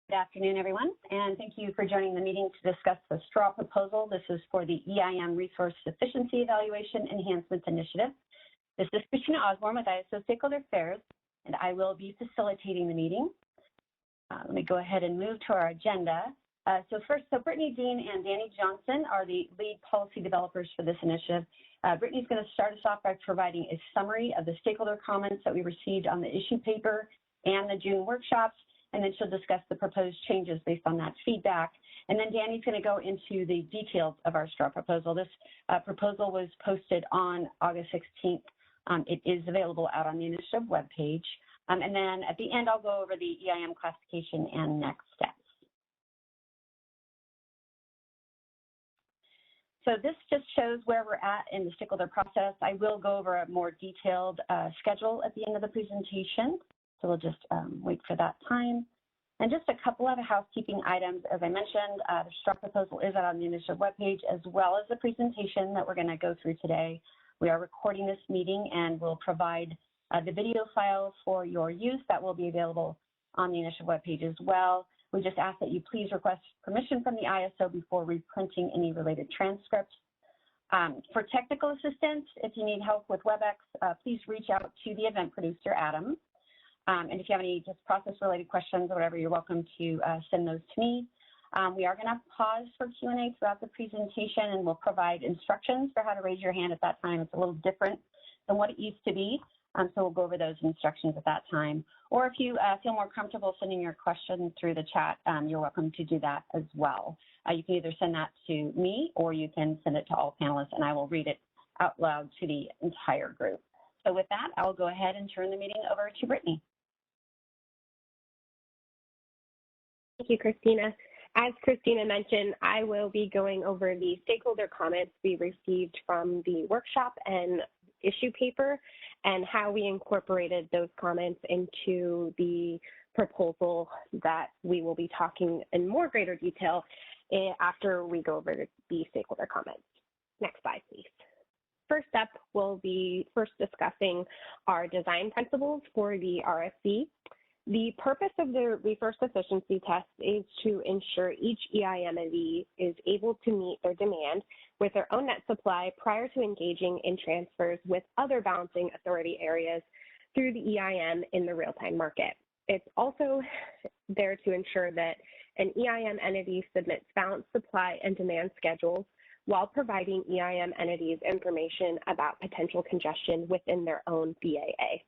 Good afternoon, everyone, and thank you for joining the meeting to discuss the straw proposal. This is for the EIM Resource Sufficiency Evaluation Enhancements Initiative. This is Christina Osborne with ISO Stakeholder Affairs, and I will be facilitating the meeting. Let me go ahead and move to our agenda. So Brittany Dean and Danny Johnson are the lead policy developers for this initiative. Brittany's going to start us off by providing a summary of the stakeholder comments that we received on the issue paper and the June workshops, and then she'll discuss the proposed changes based on that feedback. And then Danny's going to go into the details of our straw proposal. This proposal was posted on August 16th. It is available out on the initiative webpage. And then at the end, I'll go over the EIM classification and next steps. So this just shows where we're at in the stakeholder process. I will go over a more detailed schedule at the end of the presentation. So we'll just wait for that time. And just a couple of housekeeping items. As I mentioned, the straw proposal is out on the initiative webpage, as well as the presentation that we're going to go through today. We are recording this meeting and we'll provide the video file for your use that will be available on the initiative webpage as well. We just ask that you please request permission from the ISO before reprinting any related transcripts. For technical assistance, if you need help with WebEx, please reach out to the event producer, Adam. And if you have any just process-related questions or whatever, you're welcome to send those to me. We are going to pause for Q&A throughout the presentation, and we'll provide instructions for how to raise your hand at that time. It's a little different than what it used to be, so we'll go over those instructions at that time. Or if you feel more comfortable sending your question through the chat, you're welcome to do that as well. You can either send that to me or you can send it to all panelists, and I will read it out loud to the entire group. So with that, I'll go ahead and turn the meeting over to Brittany. Thank you, Christina. As Christina mentioned, I will be going over the stakeholder comments we received from the workshop and issue paper and how we incorporated those comments into the proposal that we will be talking in more greater detail after we go over the stakeholder comments. Next slide, please. First up, we'll be first discussing our design principles for the RFC. The purpose of the resource efficiency test is to ensure each EIM entity is able to meet their demand with their own net supply prior to engaging in transfers with other balancing authority areas through the EIM in the real-time market. It's also there to ensure that an EIM entity submits balanced supply and demand schedules while providing EIM entities information about potential congestion within their own BAA.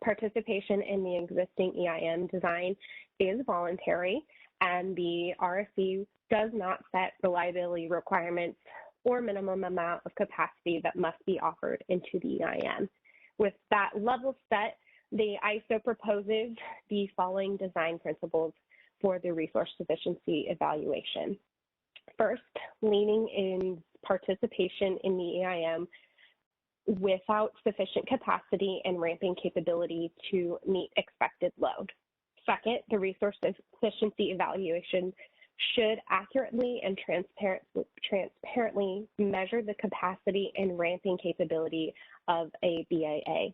Participation in the existing EIM design is voluntary, and the RFC does not set reliability requirements or minimum amount of capacity that must be offered into the EIM. With that level set, the ISO proposes the following design principles for the resource sufficiency evaluation. First, leaning in participation in the EIM without sufficient capacity and ramping capability to meet expected load. Second, the resource efficiency evaluation should accurately and transparently measure the capacity and ramping capability of a BAA.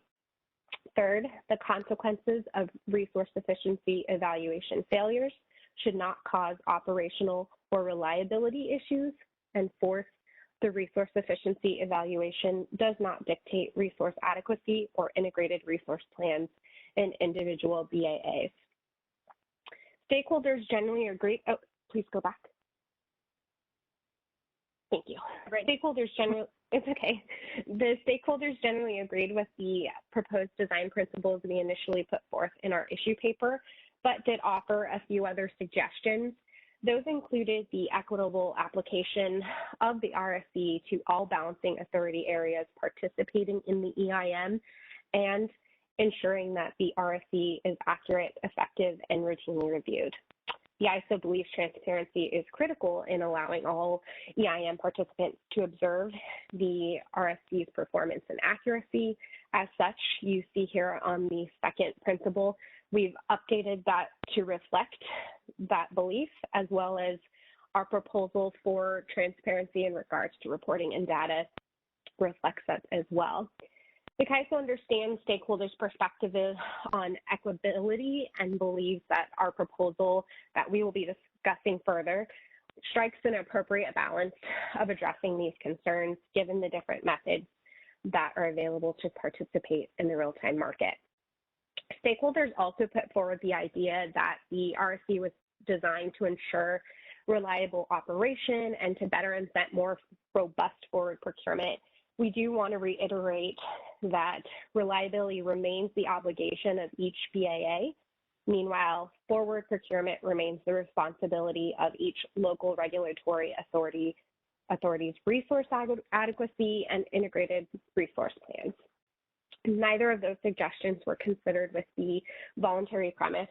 Third, the consequences of resource efficiency evaluation failures should not cause operational or reliability issues. And fourth, the resource efficiency evaluation does not dictate resource adequacy or integrated resource plans in individual BAAs. Stakeholders generally agree. Oh, please go back. Thank you. Right. Stakeholders generally, it's okay. The stakeholders generally agreed with the proposed design principles we initially put forth in our issue paper, but did offer a few other suggestions. Those included the equitable application of the RFC to all balancing authority areas participating in the EIM and ensuring that the RFC is accurate, effective, and routinely reviewed. The ISO believes transparency is critical in allowing all EIM participants to observe the RFC's performance and accuracy. As such, you see here on the second principle, we've updated that to reflect that belief, as well as our proposal for transparency in regards to reporting and data reflects that as well. The CAISO understands stakeholders' perspective on equitability and believes that our proposal that we will be discussing further strikes an appropriate balance of addressing these concerns given the different methods that are available to participate in the real-time market. Stakeholders also put forward the idea that the RSC was designed to ensure reliable operation and to better incent more robust forward procurement. We do want to reiterate that reliability remains the obligation of each BAA. Meanwhile, forward procurement remains the responsibility of each local regulatory authority's resource adequacy and integrated resource plans. Neither of those suggestions were considered with the voluntary premise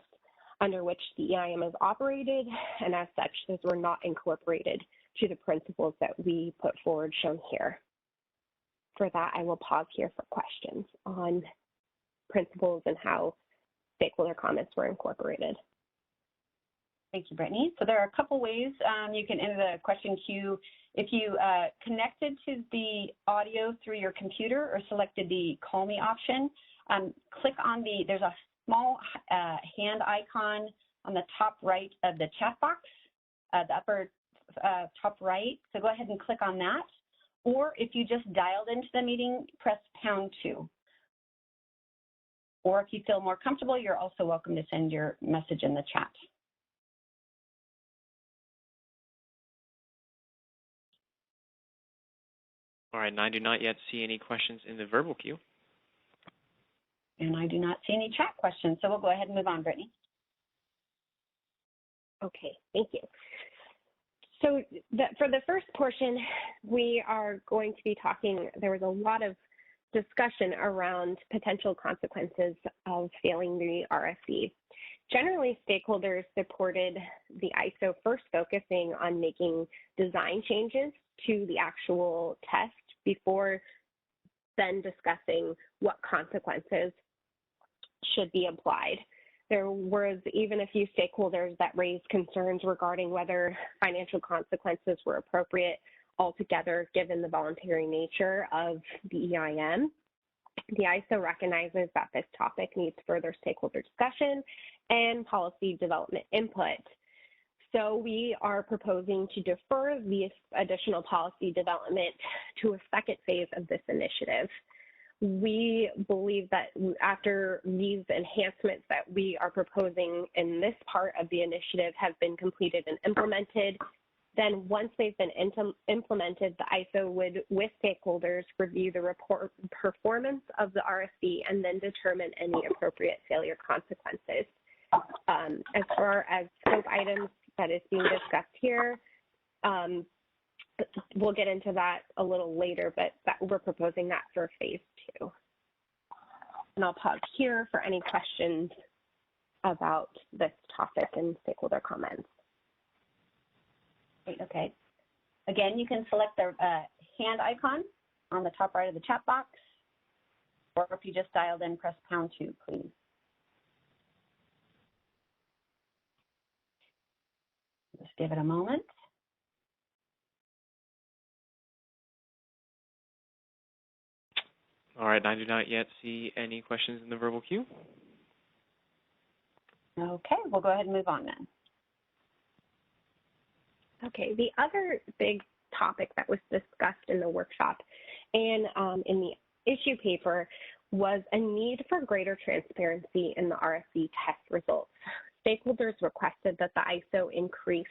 under which the EIM is operated, and as such, those were not incorporated to the principles that we put forward shown here. For that, I will pause here for questions on principles and how stakeholder comments were incorporated. Thank you, Brittany. So there are a couple ways you can enter the question queue. If you connected to the audio through your computer or selected the call me option, click on there's a small hand icon on the top right of the chat box, the upper top right. So go ahead and click on that. Or if you just dialed into the meeting, press #2. Or if you feel more comfortable, you're also welcome to send your message in the chat. All right, and I do not yet see any questions in the verbal queue. And I do not see any chat questions, so we'll go ahead and move on, Brittany. Okay, thank you. So for the first portion, we are going to be talking, there was a lot of discussion around potential consequences of failing the RSC. Generally, stakeholders supported the ISO first focusing on making design changes to the actual test before then discussing what consequences should be applied. There was even a few stakeholders that raised concerns regarding whether financial consequences were appropriate altogether given the voluntary nature of the EIM. The ISO recognizes that this topic needs further stakeholder discussion and policy development input. So we are proposing to defer the additional policy development to a second phase of this initiative. We believe that after these enhancements that we are proposing in this part of the initiative have been completed and implemented, then once they've been implemented, the ISO would, with stakeholders, review the performance of the RSC and then determine any appropriate failure consequences. As far as scope items that is being discussed here, we'll get into that a little later, but we're proposing that for phase 2. And I'll pause here for any questions about this topic and stakeholder comments. Okay. Again, you can select the hand icon on the top right of the chat box, or if you just dialed in, press #2, please. Just give it a moment. All right, I do not yet see any questions in the verbal queue. Okay, we'll go ahead and move on then. Okay, the other big topic that was discussed in the workshop and in the issue paper was a need for greater transparency in the RSC test results. Stakeholders requested that the ISO increase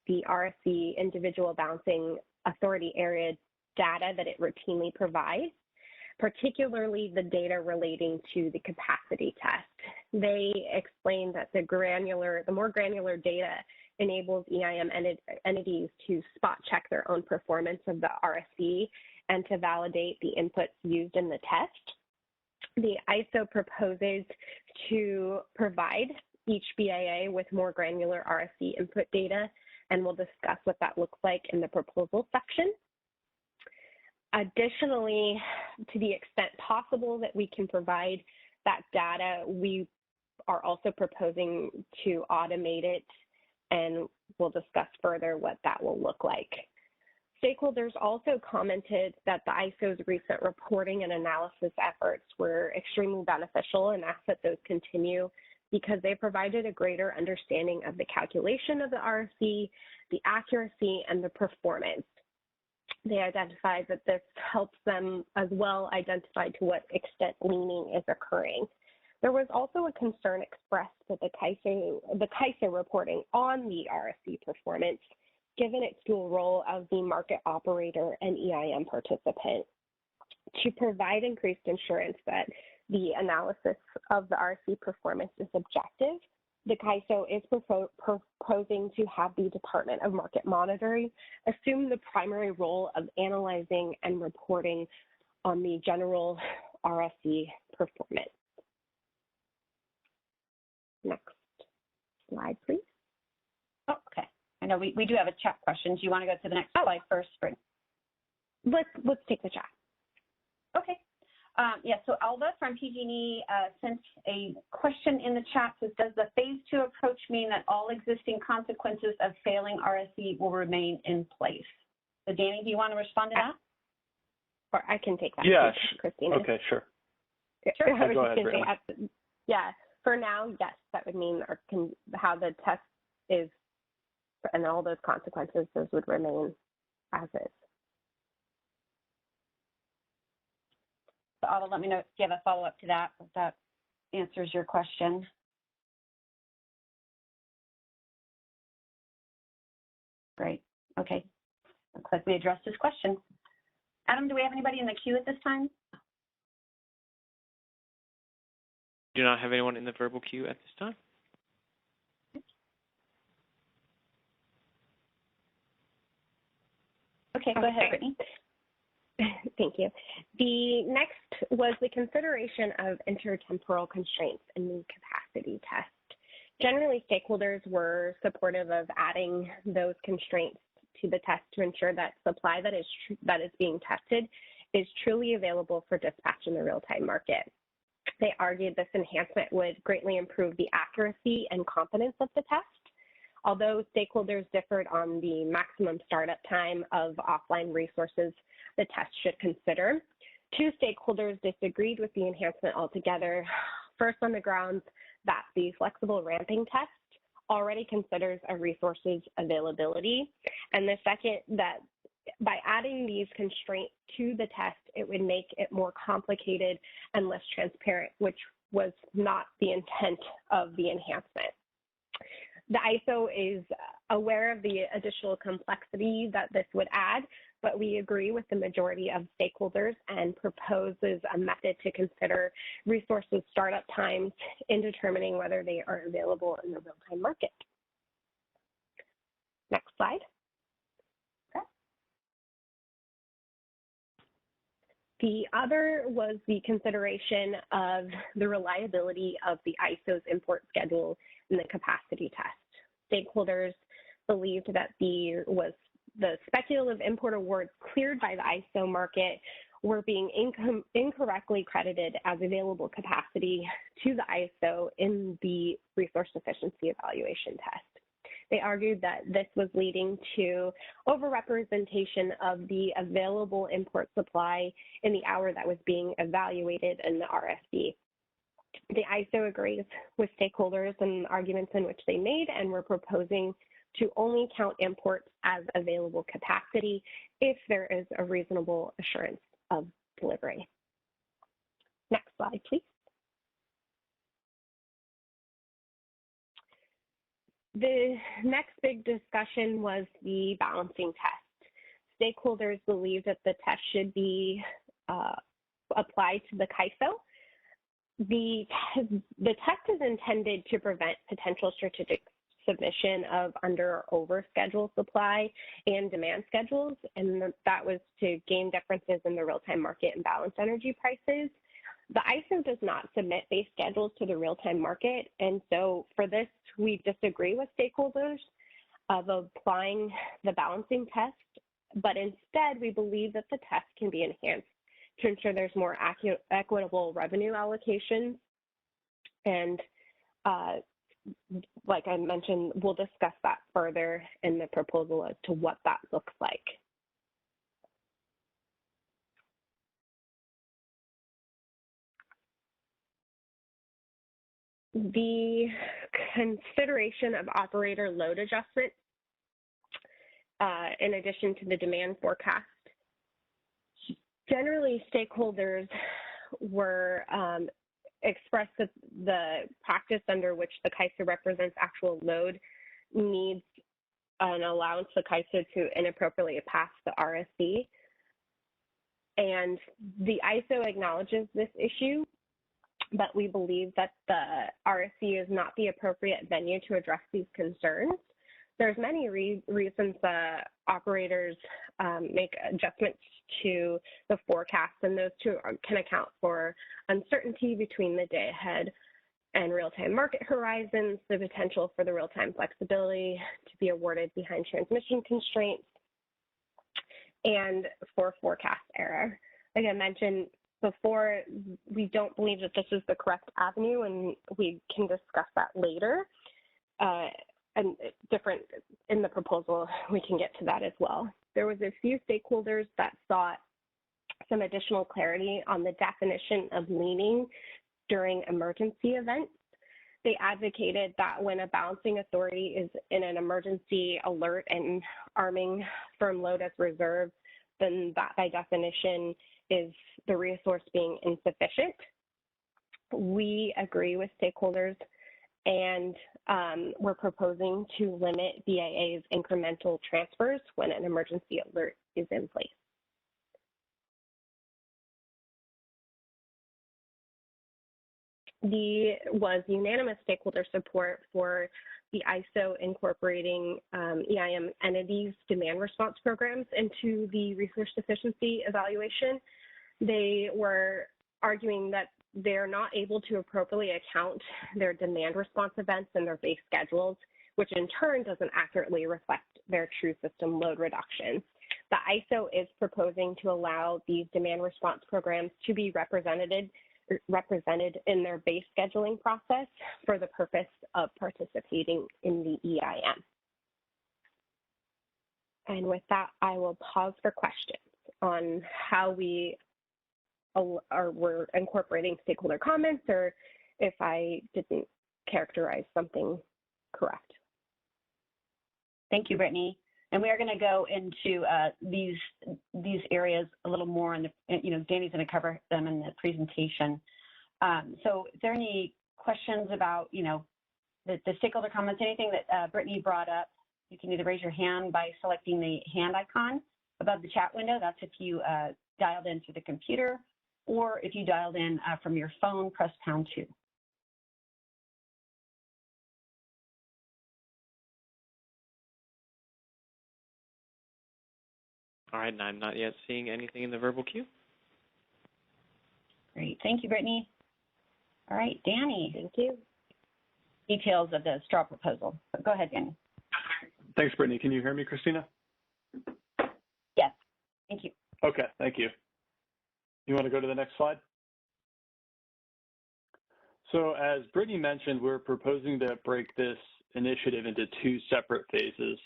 the RSC individual balancing authority area data that it routinely provides, particularly the data relating to the capacity test. They explained that the more granular data enables EIM entities to spot check their own performance of the RSC and to validate the inputs used in the test. The ISO proposes to provide each BAA with more granular RSC input data, and we'll discuss what that looks like in the proposal section. Additionally, to the extent possible that we can provide that data, we are also proposing to automate it, and we'll discuss further what that will look like. Stakeholders also commented that the ISO's recent reporting and analysis efforts were extremely beneficial and asked that those continue because they provided a greater understanding of the calculation of the RFC, the accuracy, and the performance. They identified that this helps them as well identify to what extent leaning is occurring. There was also a concern expressed that the CAISO reporting on the RFC performance, given its dual role of the market operator and EIM participant, to provide increased assurance that the analysis of the RFC performance is objective. The CAISO is proposing to have the Department of Market Monitoring assume the primary role of analyzing and reporting on the general RFC performance. Next slide, please. Oh, okay. I know we do have a chat question. Do you want to go to the next slide first, Spring? Let's take the chat. Okay. Yeah, so Alva from PG&E sent a question in the chat. Says, does the phase 2 approach mean that all existing consequences of failing RSC will remain in place? So Danny, do you want to respond to that? Or I can take that. Yes. Christina. Okay, sure. Sure. Go ahead, yeah, for now, yes, that would mean how the test is and all those consequences, those would remain as is. So Alva, let me know if you have a follow-up to that, if that answers your question. Great. Okay. Looks like we addressed this question. Adam, do we have anybody in the queue at this time? Do not have anyone in the verbal queue at this time. Okay, go ahead, Brittany. Thank you. The next was the consideration of intertemporal constraints in the capacity test. Generally, stakeholders were supportive of adding those constraints to the test to ensure that supply that is being tested is truly available for dispatch in the real-time market. They argued this enhancement would greatly improve the accuracy and confidence of the test. Although stakeholders differed on the maximum startup time of offline resources the test should consider, two stakeholders disagreed with the enhancement altogether. First, on the grounds that the flexible ramping test already considers a resource's availability, and the second, that by adding these constraints to the test, it would make it more complicated and less transparent, which was not the intent of the enhancement. The ISO is aware of the additional complexity that this would add, but we agree with the majority of stakeholders and proposes a method to consider resources startup times in determining whether they are available in the real-time market. Next slide. Okay. The other was the consideration of the reliability of the ISO's import schedule in the capacity test. Stakeholders believed that the speculative import awards cleared by the ISO market were being incorrectly credited as available capacity to the ISO in the resource efficiency evaluation test. They argued that this was leading to overrepresentation of the available import supply in the hour that was being evaluated in the RFC. The ISO agrees with stakeholders and arguments in which they made, and we're proposing to only count imports as available capacity if there is a reasonable assurance of delivery. Next slide, please. The next big discussion was the balancing test. Stakeholders believe that the test should be applied to the CAISO. The test is intended to prevent potential strategic submission of under or over schedule supply and demand schedules, and that was to gain differences in the real-time market and balanced energy prices. The ISO does not submit base schedules to the real-time market, and so for this, we disagree with stakeholders of applying the balancing test, but instead we believe that the test can be enhanced to ensure there's more equitable revenue allocation. And like I mentioned, we'll discuss that further in the proposal as to what that looks like. The consideration of operator load adjustment, in addition to the demand forecast. Generally, stakeholders were expressed that the practice under which the CAISO represents actual load needs an allowance for CAISO to inappropriately pass the RSC. And the ISO acknowledges this issue, but we believe that the RSC is not the appropriate venue to address these concerns. There's many reasons operators make adjustments to the forecast, and those two can account for uncertainty between the day ahead and real-time market horizons, the potential for the real-time flexibility to be awarded behind transmission constraints, and for forecast error. Like I mentioned before, we don't believe that this is the correct avenue, and we can discuss that later. And different in the proposal, we can get to that as well. There was a few stakeholders that sought some additional clarity on the definition of leaning during emergency events. They advocated that when a balancing authority is in an emergency alert and arming firm load as reserve, then that by definition is the resource being insufficient. We agree with stakeholders, and we're proposing to limit BIA's incremental transfers when an emergency alert is in place. There was unanimous stakeholder support for the ISO incorporating EIM entities' demand response programs into the resource sufficiency evaluation. They were arguing that they're not able to appropriately account their demand response events in their base schedules, which in turn doesn't accurately reflect their true system load reductions. The ISO is proposing to allow these demand response programs to be represented in their base scheduling process for the purpose of participating in the EIM. And with that, I will pause for questions on how we're incorporating stakeholder comments, or if I didn't characterize something correct. Thank you, Brittany. And we are going to go into these areas a little more, and Danny's going to cover them in the presentation. So, is there any questions about the stakeholder comments? Anything that Brittany brought up? You can either raise your hand by selecting the hand icon above the chat window. That's if you dialed in through the computer, or if you dialed in from your phone, press #2. All right, and I'm not yet seeing anything in the verbal queue. Great, thank you, Brittany. All right, Danny. Thank you. Details of the straw proposal. Go ahead, Danny. Thanks, Brittany. Can you hear me, Christina? Yes, thank you. Okay, thank you. You want to go to the next slide? So as Brittany mentioned, we're proposing to break this initiative into two separate phases.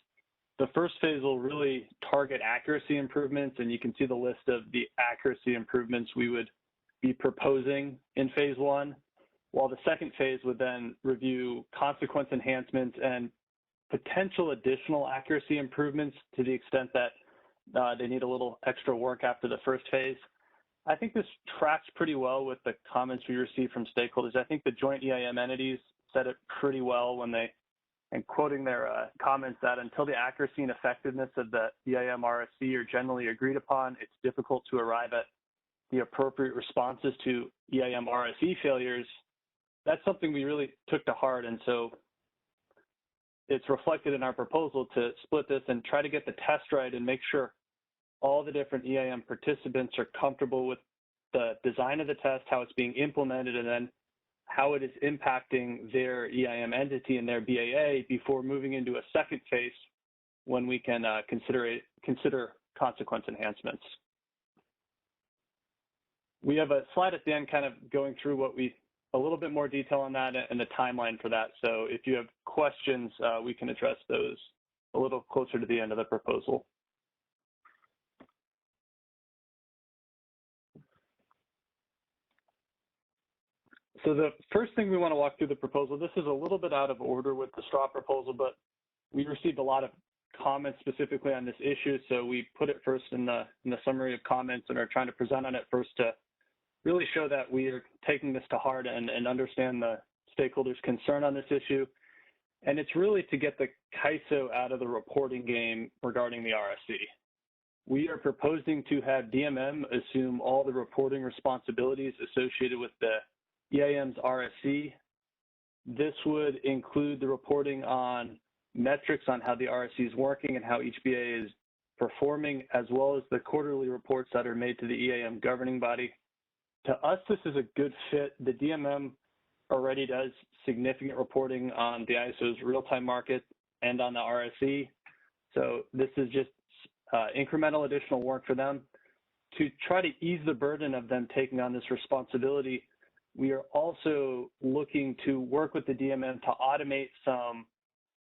The first phase will really target accuracy improvements, and you can see the list of the accuracy improvements we would be proposing in phase one, while the second phase would then review consequence enhancements and potential additional accuracy improvements to the extent that they need a little extra work after the first phase. I think this tracks pretty well with the comments we received from stakeholders. I think the joint EIM entities said it pretty well when they, and quoting their comments, that until the accuracy and effectiveness of the EIM RSC are generally agreed upon, it's difficult to arrive at the appropriate responses to EIM RSE failures. That's something we really took to heart, and so it's reflected in our proposal to split this and try to get the test right and make sure all the different EIM participants are comfortable with the design of the test, how it's being implemented, and then how it is impacting their EIM entity and their BAA before moving into a second phase when we can consider consequence enhancements. We have a slide at the end kind of going through a little bit more detail on that and the timeline for that. So if you have questions, we can address those a little closer to the end of the proposal. So the first thing we want to walk through the proposal, this is a little bit out of order with the straw proposal, but we received a lot of comments specifically on this issue, so we put it first in the summary of comments and are trying to present on it first to really show that we are taking this to heart and understand the stakeholders' concern on this issue. And it's really to get the CAISO out of the reporting game regarding the RSC. We are proposing to have DMM assume all the reporting responsibilities associated with the EIM's RSC. This would include the reporting on metrics on how the RSC is working and how each BA is performing, as well as the quarterly reports that are made to the EIM governing body. To us, this is a good fit. The DMM already does significant reporting on the ISO's real-time market and on the RSC. So this is just incremental additional work for them. To try to ease the burden of them taking on this responsibility, we are also looking to work with the DMM to automate some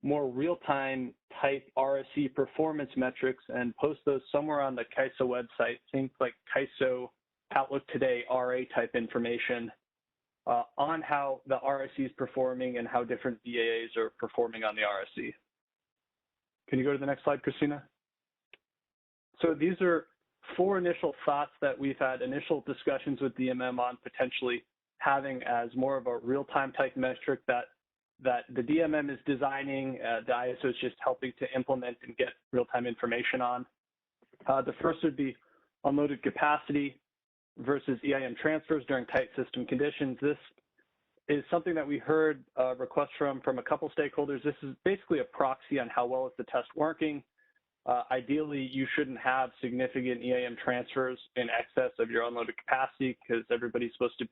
more real-time type RSC performance metrics and post those somewhere on the CAISO website, things like CAISO Outlook Today RA type information on how the RSC is performing and how different BAAs are performing on the RSC. Can you go to the next slide, Christina? So these are 4 initial thoughts that we've had initial discussions with DMM on potentially having as more of a real-time type metric that the DMM is designing, the ISO is just helping to implement and get real-time information on. The first would be unloaded capacity versus Eim transfers during tight system conditions. This is something that we heard requests from a couple stakeholders. This is basically a proxy on how well is the test working. Ideally, you shouldn't have significant Eim transfers in excess of your unloaded capacity because everybody's supposed to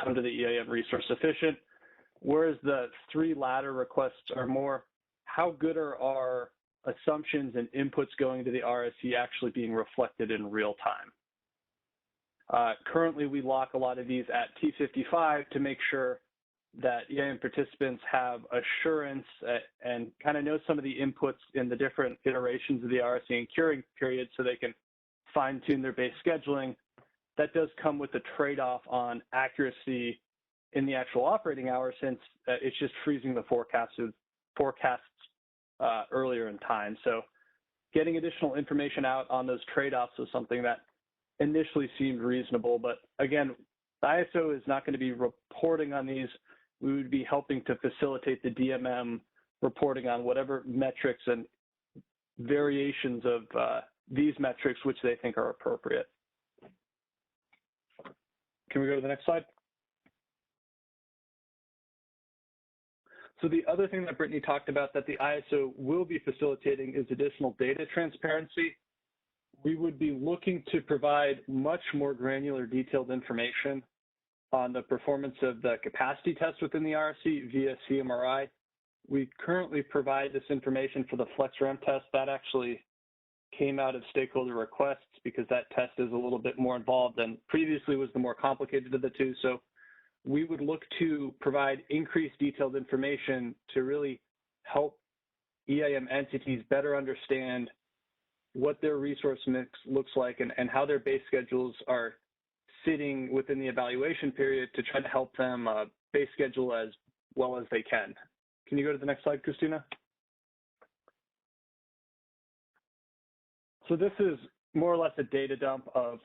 come to the Eim resource sufficient. Whereas the 3 latter requests are more, how good are our assumptions and inputs going to the RSC actually being reflected in real time? Currently, we lock a lot of these at T55 to make sure that EIM participants have assurance and kind of know some of the inputs in the different iterations of the RSC and curing period so they can fine-tune their base scheduling. That does come with a trade-off on accuracy in the actual operating hour, since it's just freezing the forecasts earlier in time. So getting additional information out on those trade-offs was something that initially seemed reasonable. But again, the ISO is not going to be reporting on these. We would be helping to facilitate the DMM reporting on whatever metrics and variations of these metrics which they think are appropriate. Can we go to the next slide? So the other thing that Brittany talked about that the ISO will be facilitating is additional data transparency. We would be looking to provide much more granular detailed information on the performance of the capacity test within the RSC via CMRI. We currently provide this information for the FlexREM test. That actually came out of stakeholder requests because that test is a little bit more involved and previously was the more complicated of the two. So we would look to provide increased detailed information to really help EIM entities better understand what their resource mix looks like and how their base schedules are sitting within the evaluation period to try to help them base schedule as well as they can. Can you go to the next slide, Christina? So this is more or less a data dump of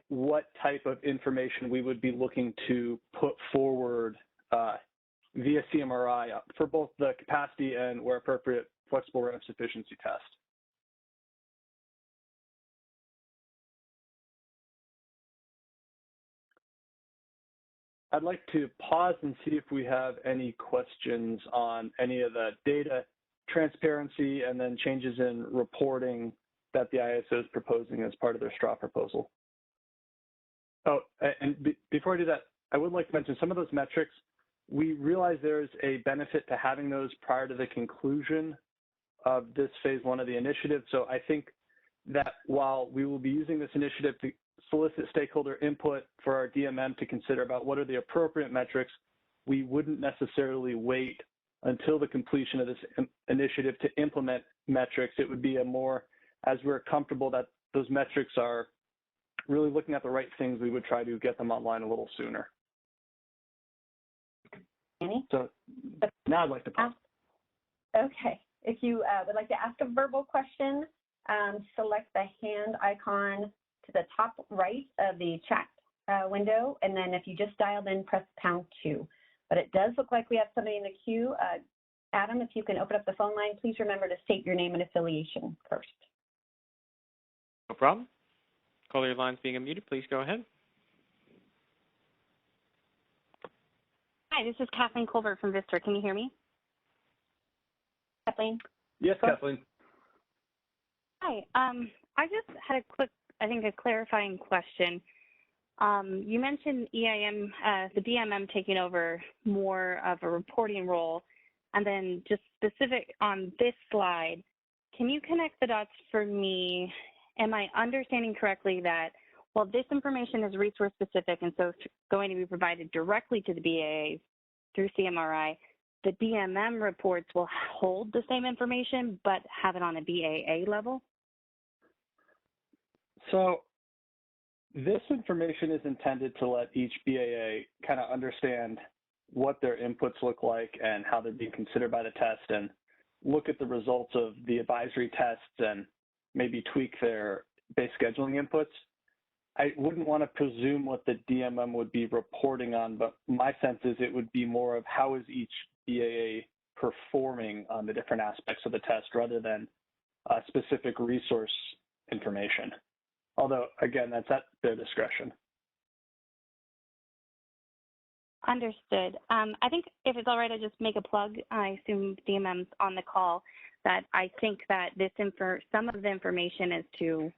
what type of information we would be looking to put forward via CMRI for both the capacity and, where appropriate, flexible REM sufficiency test. I'd like to pause and see if we have any questions on any of the data transparency and then changes in reporting that the ISO is proposing as part of their straw proposal. Oh, and before I do that, I would like to mention some of those metrics. We realize there's a benefit to having those prior to the conclusion of this phase 1 of the initiative. So I think that while we will be using this initiative to solicit stakeholder input for our DMM to consider about what are the appropriate metrics, we wouldn't necessarily wait until the completion of this initiative to implement metrics. It would be a more, as we're comfortable that those metrics are really looking at the right things, we would try to get them online a little sooner. Annie? So now I'd like to pause. Okay. If you would like to ask a verbal question, select the hand icon to the top right of the chat window, and then if you just dialed in, press #2. But it does look like we have somebody in the queue. Adam, if you can open up the phone line, please remember to state your name and affiliation first. No problem. Caller, your line's being unmuted. Please go ahead. Hi, this is Kathleen Colbert from Vistor. Can you hear me? Kathleen? Yes, Kathleen. Hi. I just had a quick, a clarifying question. You mentioned EIM, the DMM taking over more of a reporting role, and then just specific on this slide, can you connect the dots for me? Am I understanding correctly that while this information is resource specific and so going to be provided directly to the BAAs through CMRI, the DMM reports will hold the same information but have it on a BAA level? So this information is intended to let each BAA kind of understand what their inputs look like and how they're being considered by the test, and look at the results of the advisory tests and maybe tweak their base scheduling inputs. I wouldn't want to presume what the DMM would be reporting on, but my sense is it would be more of how is each BAA performing on the different aspects of the test rather than specific resource information. Although, again, that's at their discretion. Understood. I think if it's all right, I just make a plug. I assume DMM's on the call. That I think that some of the information as to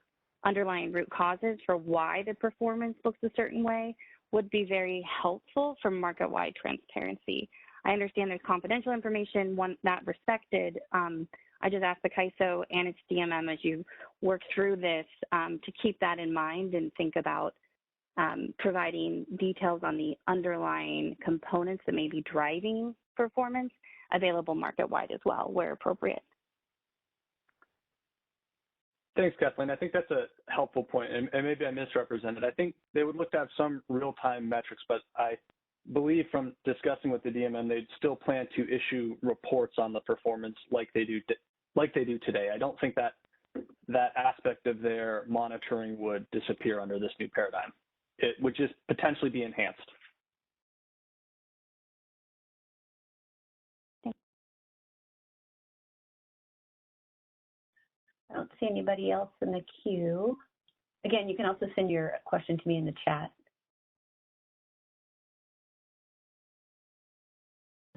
underlying root causes for why the performance looks a certain way would be very helpful for market-wide transparency. I understand there's confidential information, not respected. I just ask the CAISO and its DMM as you work through this to keep that in mind and think about providing details on the underlying components that may be driving performance available market-wide as well, where appropriate. Thanks, Kathleen. I think that's a helpful point, and maybe I misrepresented. I think they would look to have some real-time metrics, but I believe from discussing with the DMM, they'd still plan to issue reports on the performance like they do today. I don't think that aspect of their monitoring would disappear under this new paradigm. It would just potentially be enhanced. I don't see anybody else in the queue. Again, you can also send your question to me in the chat.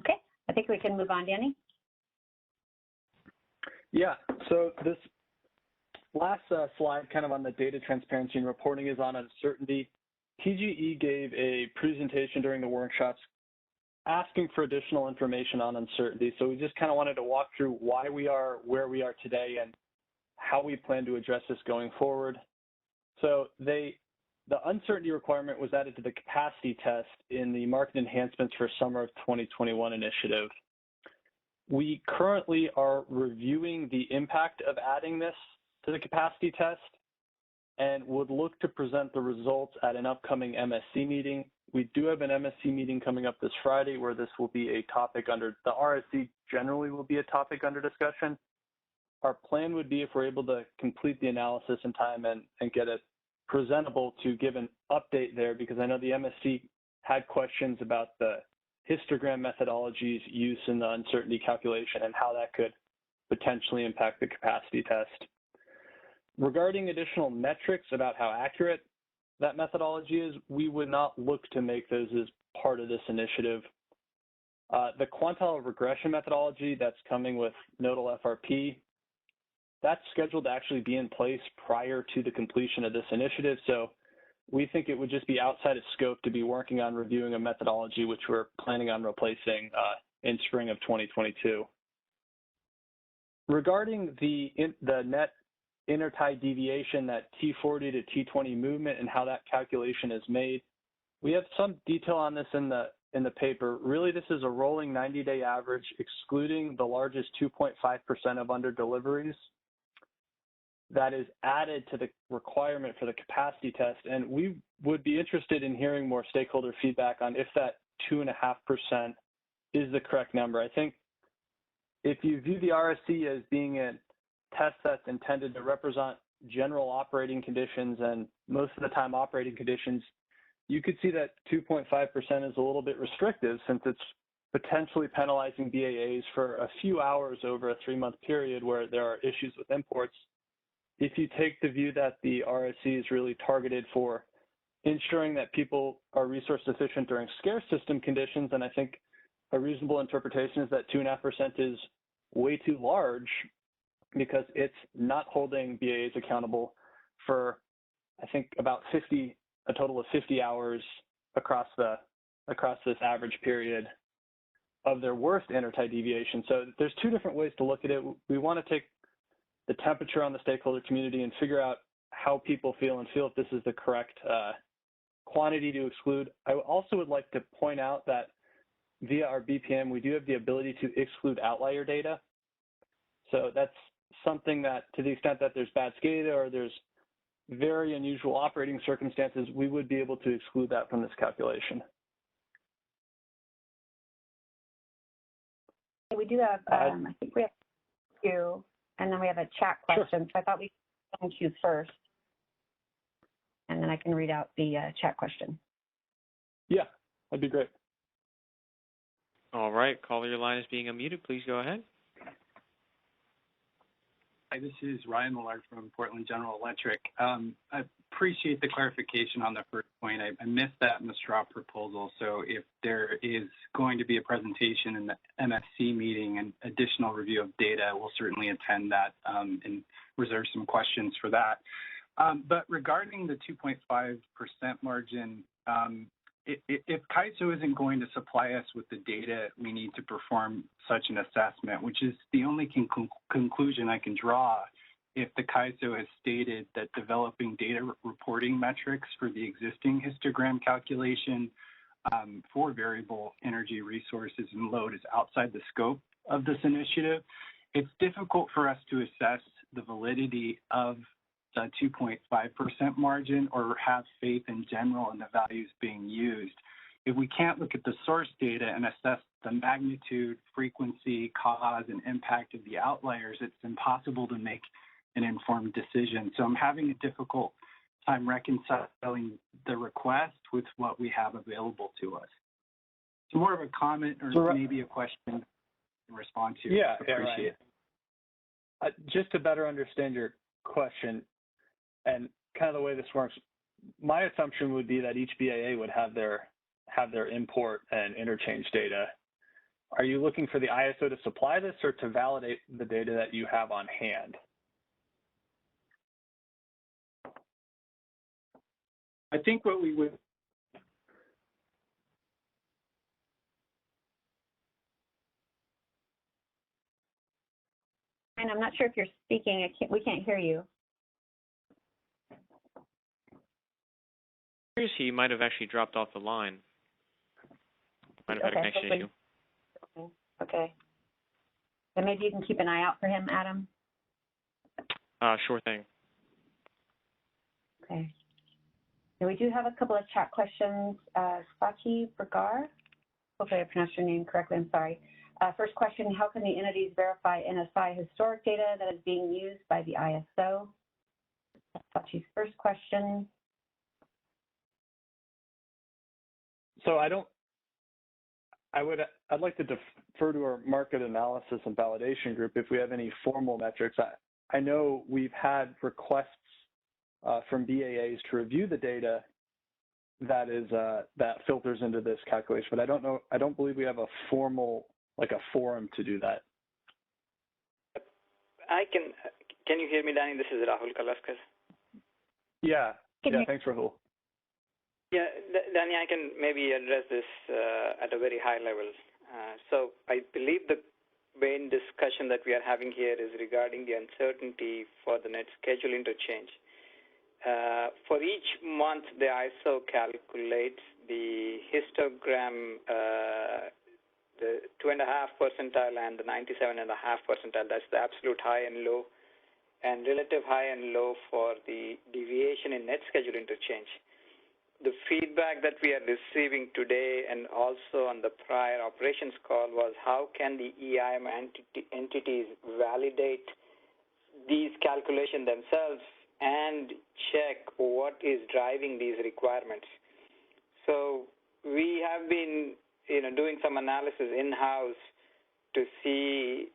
Okay, I think we can move on, Danny. Yeah, so this last slide kind of on the data transparency and reporting is on uncertainty. TGE gave a presentation during the workshops asking for additional information on uncertainty. So we just kind of wanted to walk through why we are where we are today and how we plan to address this going forward. So the uncertainty requirement was added to the capacity test in the market enhancements for summer of 2021 initiative. We currently are reviewing the impact of adding this to the capacity test and would look to present the results at an upcoming MSC meeting. We do have an MSC meeting coming up this Friday where this will be a topic under, the RSC generally will be a topic under discussion. Our plan would be if we're able to complete the analysis in time and get it presentable to give an update there, because I know the MSC had questions about the histogram methodology's use in the uncertainty calculation and how that could potentially impact the capacity test. Regarding additional metrics about how accurate that methodology is, we would not look to make those as part of this initiative. The quantile regression methodology that's coming with nodal FRP, that's scheduled to actually be in place prior to the completion of this initiative. So we think it would just be outside of scope to be working on reviewing a methodology which we're planning on replacing in spring of 2022. Regarding the net intertie deviation, that T40 to T20 movement and how that calculation is made, we have some detail on this in the paper. Really, this is a rolling 90-day average, excluding the largest 2.5% of under deliveries. That is added to the requirement for the capacity test, and we would be interested in hearing more stakeholder feedback on if that 2.5% is the correct number. I think if you view the RSC as being a test that's intended to represent general operating conditions and most of the time operating conditions, you could see that 2.5% is a little bit restrictive since it's potentially penalizing BAAs for a few hours over a 3-month period where there are issues with imports. If you take the view that the RSC is really targeted for ensuring that people are resource sufficient during scarce system conditions, and I think a reasonable interpretation is that 2.5% is way too large because it's not holding BAAs accountable for, I think, about a total of 50 hours across this average period of their worst intertide deviation. So there's two different ways to look at it. We want to take the temperature on the stakeholder community and figure out how people feel and feel if this is the correct quantity to exclude. I also would like to point out that via our BPM, we do have the ability to exclude outlier data. So that's something that, to the extent that there's bad SCADA or there's very unusual operating circumstances, we would be able to exclude that from this calculation. We do have, I think we have two, and then we have a chat question. Sure. So I thought we could choose first, and then I can read out the chat question. Yeah, that'd be great. All right, caller, your line is being unmuted. Please go ahead. Hi, this is Ryan Millard from Portland General Electric. I appreciate the clarification on the first point. I missed that in the straw proposal. So if there is going to be a presentation in the MFC meeting and additional review of data, we'll certainly attend that and reserve some questions for that. But regarding the 2.5% margin, if CAISO isn't going to supply us with the data we need to perform such an assessment, which is the only conclusion I can draw if the CAISO has stated that developing data reporting metrics for the existing histogram calculation for variable energy resources and load is outside the scope of this initiative, it's difficult for us to assess the validity of the 2.5% margin or have faith in general in the values being used. If we can't look at the source data and assess the magnitude, frequency, cause, and impact of the outliers, it's impossible to make an informed decision. So I'm having a difficult time reconciling the request with what we have available to us. It's more of a comment or maybe a question in response to. Yeah, appreciate it. Just to better understand your question and kind of the way this works, my assumption would be that each BAA would have their import and interchange data. Are you looking for the ISO to supply this or to validate the data that you have on hand? I think what we would. And I'm not sure if you're speaking. We can't hear you. He might have actually dropped off the line. Might have had a connection issue. Okay. And maybe you can keep an eye out for him, Adam. Sure thing. Okay. And we do have a couple of chat questions. Sachi Bergar, hopefully I pronounced your name correctly, I'm sorry. First question, how can the entities verify NSI historic data that is being used by the ISO? That's Sachi's first question. So I'd like to defer to our market analysis and validation group if we have any formal metrics. I know we've had requests from BAAs to review the data that filters into this calculation, but I don't believe we have a formal, like a forum to do that. Can you hear me, Danny? This is Rahul Kalaskas. Yeah, thanks, Rahul. Yeah, Danny, I can maybe address this at a very high level. So I believe the main discussion that we are having here is regarding the uncertainty for the net schedule interchange. For each month, the ISO calculates the histogram, the 2.5 percentile and the 97.5 percentile. That's the absolute high and low, and relative high and low for the deviation in net schedule interchange. the feedback that we are receiving today and also on the prior operations call was how can the EIM entities validate these calculations themselves and check what is driving these requirements. So we have been doing some analysis in-house to see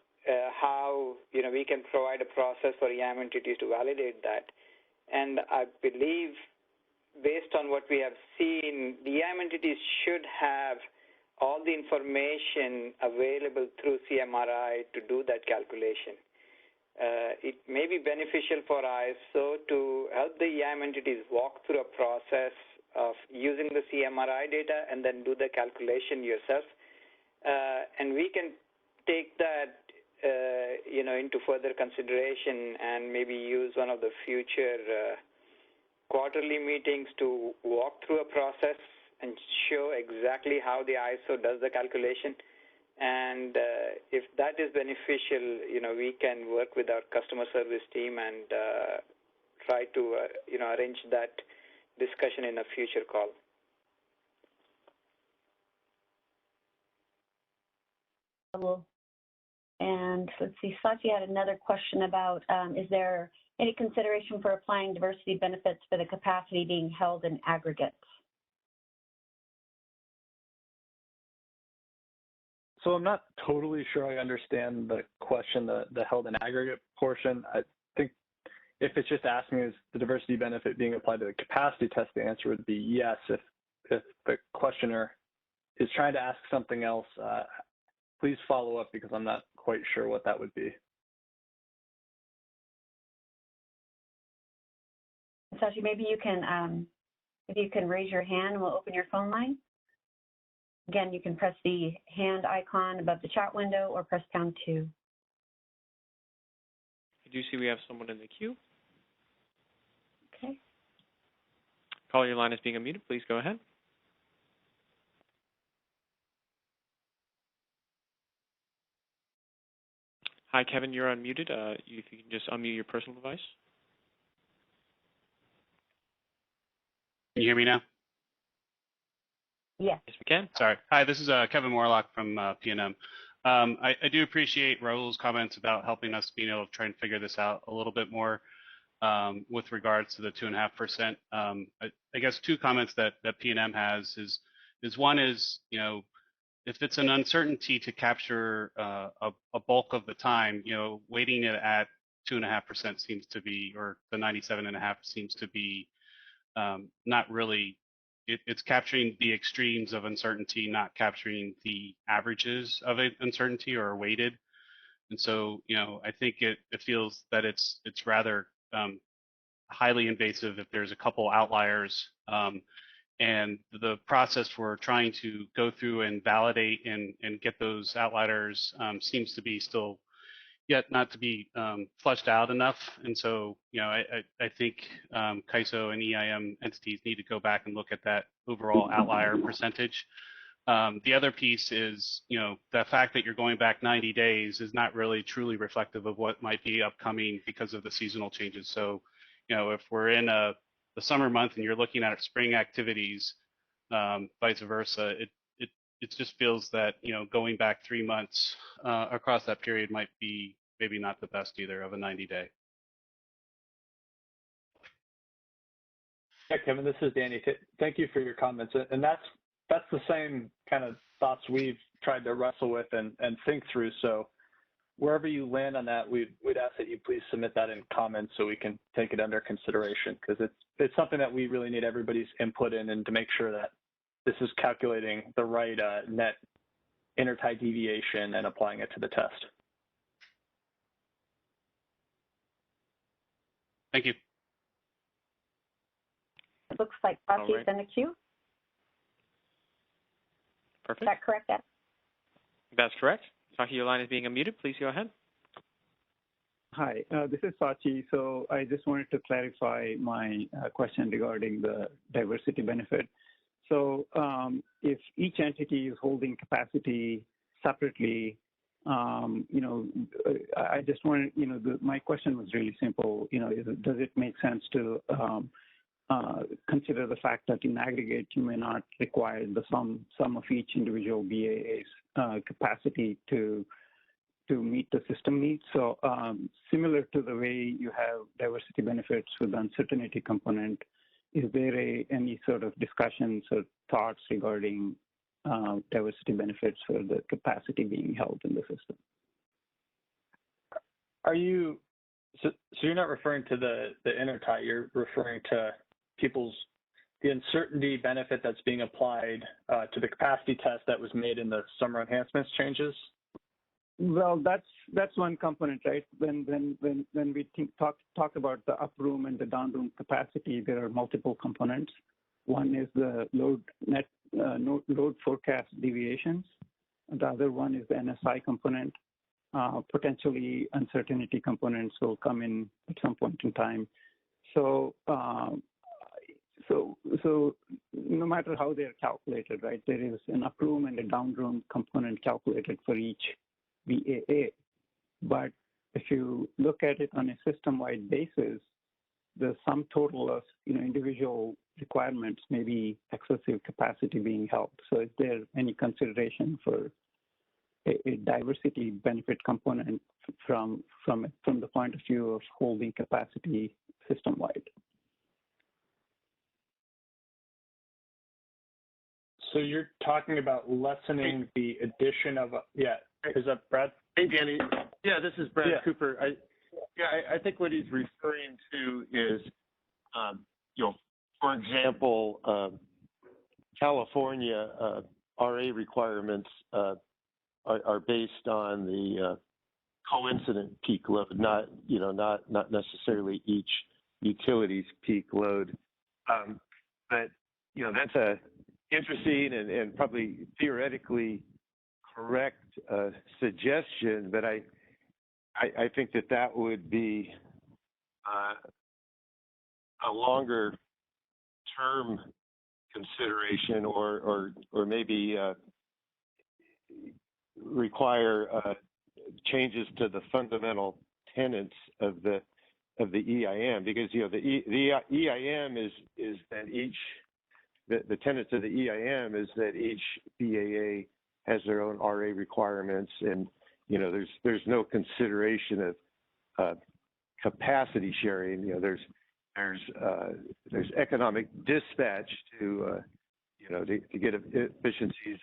how we can provide a process for EIM entities to validate that. And I believe, based on what we have seen, the EIM entities should have all the information available through CMRI to do that calculation. It may be beneficial for ISO to help the EIM entities walk through a process of using the CMRI data and then do the calculation yourself. And we can take that into further consideration and maybe use one of the future quarterly meetings to walk through a process and show exactly how the ISO does the calculation. And if that is beneficial, we can work with our customer service team and try to arrange that discussion in a future call. And let's see, Sachi had another question about, is there any consideration for applying diversity benefits for the capacity being held in aggregates? So I'm not totally sure I understand the question, the held in aggregate portion. I think if it's just asking is the diversity benefit being applied to the capacity test, the answer would be yes. If the questioner is trying to ask something else, please follow up because I'm not quite sure what that would be. Sachi, maybe you can, if you can raise your hand, we'll open your phone line. Again, you can press the hand icon above the chat window or press pound 2. I do see we have someone in the queue. Okay. Caller, your line is being unmuted. Please go ahead. Hi, Kevin, you're unmuted. If you can just unmute your personal device. Can you hear me now? Yes. Yes, we can. Sorry. Hi, this is Kevin Morlock from PNM. I do appreciate Raul's comments about helping us being able to try and figure this out a little bit more with regards to the 2.5%. I guess two comments that PNM has is one is, if it's an uncertainty to capture a bulk of the time, weighting it at 2.5% seems to be, or the 97.5 seems to be not really. It's capturing the extremes of uncertainty, not capturing the averages of uncertainty or weighted. And so, I think it feels that it's rather highly invasive if there's a couple outliers. And the process for trying to go through and validate and get those outliers seems to be still yet not to be fleshed out enough. And so, I think CAISO and EIM entities need to go back and look at that overall outlier percentage. The other piece is, the fact that you're going back 90 days is not really truly reflective of what might be upcoming because of the seasonal changes. So, if we're in the summer month and you're looking at spring activities, vice versa, it just feels that, going back 3 months across that period might be maybe not the best either of a 90-day. Yeah, Kevin, this is Danny. Thank you for your comments. And that's the same kind of thoughts we've tried to wrestle with and think through. So wherever you land on that, we'd ask that you please submit that in comments so we can take it under consideration, because it's something that we really need everybody's input in and to make sure that this is calculating the right net intertie deviation and applying it to the test. Thank you. It looks like Sachi's in the queue. Perfect. Is that correct, Ed? That's correct. Sachi, your line is being unmuted. Please go ahead. Hi, this is Sachi. So I just wanted to clarify my question regarding the diversity benefit. So if each entity is holding capacity separately, I just wanted, my question was really simple. Does it make sense to consider the fact that in aggregate, you may not require the sum of each individual BAA's capacity to meet the system needs. So similar to the way you have diversity benefits with the uncertainty component, is there any sort of discussions or thoughts regarding diversity benefits for the capacity being held in the system? Are you, so you're not referring to the intertie, you're referring to the uncertainty benefit that's being applied to the capacity test that was made in the summer enhancements changes? Well, that's one component, right? When we talk about the uproom and the downroom capacity, there are multiple components. One is the load forecast deviations. The other one is the NSI component. Potentially uncertainty components will come in at some point in time. So no matter how they're calculated, right, there is an uproom and a downroom component calculated for each BAA. But if you look at it on a system-wide basis, the sum total of individual requirements may be excessive capacity being held. So is there any consideration for a diversity benefit component from the point of view of holding capacity system-wide? So you're talking about lessening the addition of, is that Brad? Hey, Danny. Yeah, this is Brad Cooper. I think what he's referring to is, for example, California RA requirements are based on the coincident peak load, not necessarily each utility's peak load. But that's a interesting and probably theoretically correct suggestion, but I think that would be a longer term consideration, or maybe require changes to the fundamental tenets of the EIM, because the EIM is that the tenets of the EIM is that each BAA has their own RA requirements, and there's no consideration of capacity sharing. There's economic dispatch to get efficiencies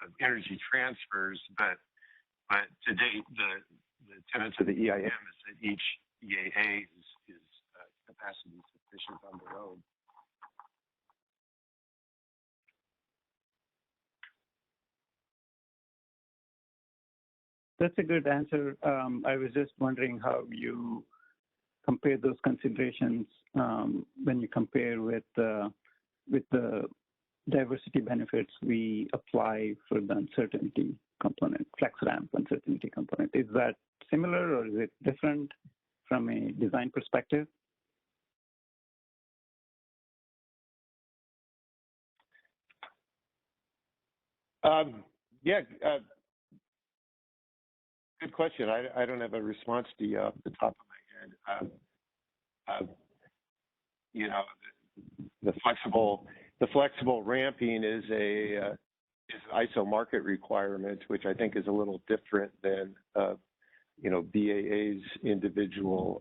of energy transfers, but to date the tenets of the EIM is that each BAA is capacity sufficient on their own. That's a good answer. I was just wondering how you compare those considerations when you compare with the diversity benefits we apply for the uncertainty component, flex ramp uncertainty component. Is that similar, or is it different from a design perspective? Good question. I don't have a response to you off the top of my head. The flexible ramping is an ISO market requirement, which I think is a little different than BAA's individual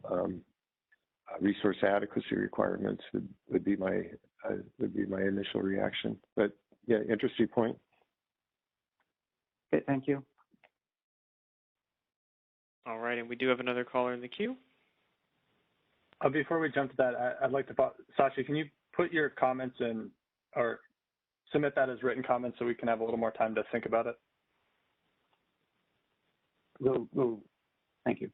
resource adequacy requirements. Would be my initial reaction. But yeah, interesting point. Okay, thank you. All right, and we do have another caller in the queue. Before we jump to that, I'd like to, Sashi, can you put your comments in, or submit that as written comments so we can have a little more time to think about it? Thank you.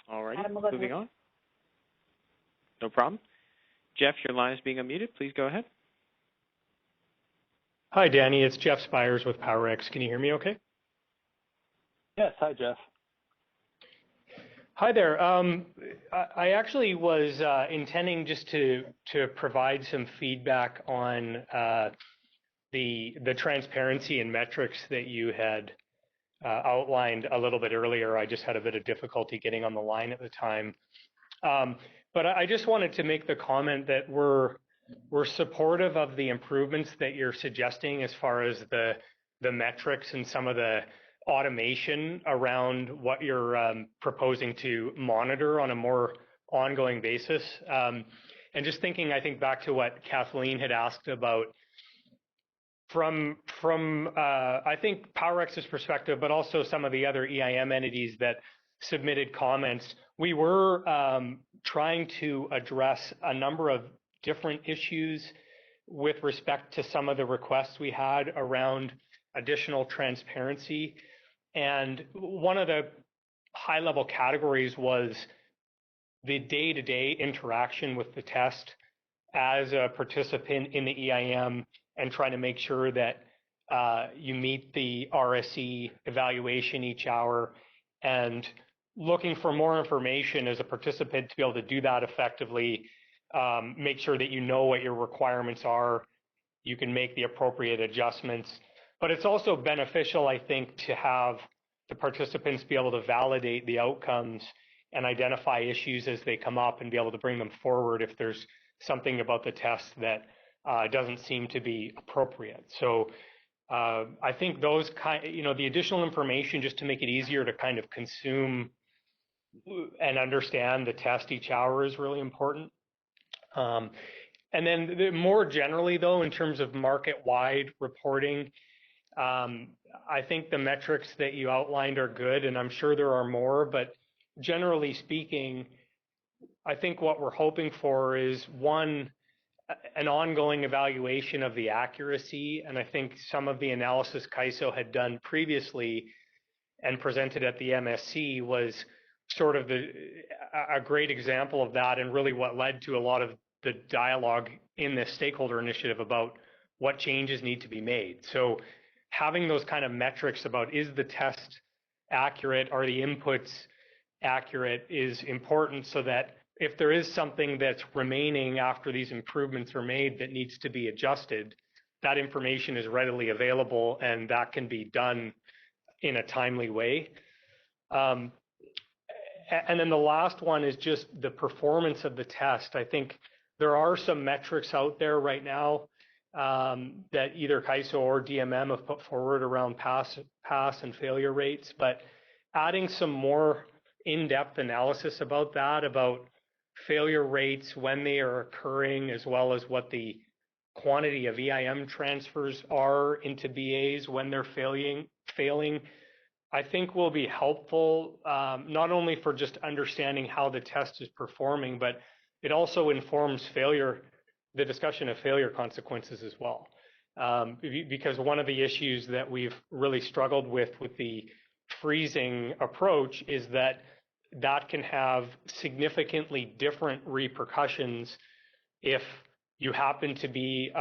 All righty, moving on. No problem. Jeff, your line is being unmuted. Please go ahead. Hi, Danny. It's Jeff Spires with PowerX. Can you hear me okay? Yes. Hi, Jeff. Hi there. I actually was intending just to provide some feedback on the transparency and metrics that you had outlined a little bit earlier. I just had a bit of difficulty getting on the line at the time. But I just wanted to make the comment that we're supportive of the improvements that you're suggesting as far as the metrics and some of the automation around what you're proposing to monitor on a more ongoing basis. And just thinking, I think, back to what Kathleen had asked about from I think PowerX's perspective, but also some of the other EIM entities that submitted comments, we were trying to address a number of different issues with respect to some of the requests we had around additional transparency. And one of the high-level categories was the day-to-day interaction with the test as a participant in the EIM and trying to make sure that you meet the RSE evaluation each hour, and looking for more information as a participant to be able to do that effectively, make sure that you know what your requirements are, you can make the appropriate adjustments. But it's also beneficial, I think, to have the participants be able to validate the outcomes and identify issues as they come up and be able to bring them forward if there's something about the test that doesn't seem to be appropriate. So I think those the additional information just to make it easier to kind of consume and understand the test each hour is really important. And then more generally, though, in terms of market-wide reporting, I think the metrics that you outlined are good, and I'm sure there are more, but generally speaking, I think what we're hoping for is, one, an ongoing evaluation of the accuracy, and I think some of the analysis CAISO had done previously and presented at the MSC was sort of a great example of that, and really what led to a lot of the dialogue in this stakeholder initiative about what changes need to be made. So having those kind of metrics about, is the test accurate, are the inputs accurate, is important, so that if there is something that's remaining after these improvements are made that needs to be adjusted, that information is readily available and that can be done in a timely way. And then the last one is just the performance of the test. I think there are some metrics out there right now that either CAISO or DMM have put forward around pass and failure rates, but adding some more in-depth analysis about that, about failure rates, when they are occurring, as well as what the quantity of EIM transfers are into BAs when they're failing, I think will be helpful, not only for just understanding how the test is performing, but it also informs the discussion of failure consequences as well. Because one of the issues that we've really struggled with the freezing approach is that can have significantly different repercussions if you happen to be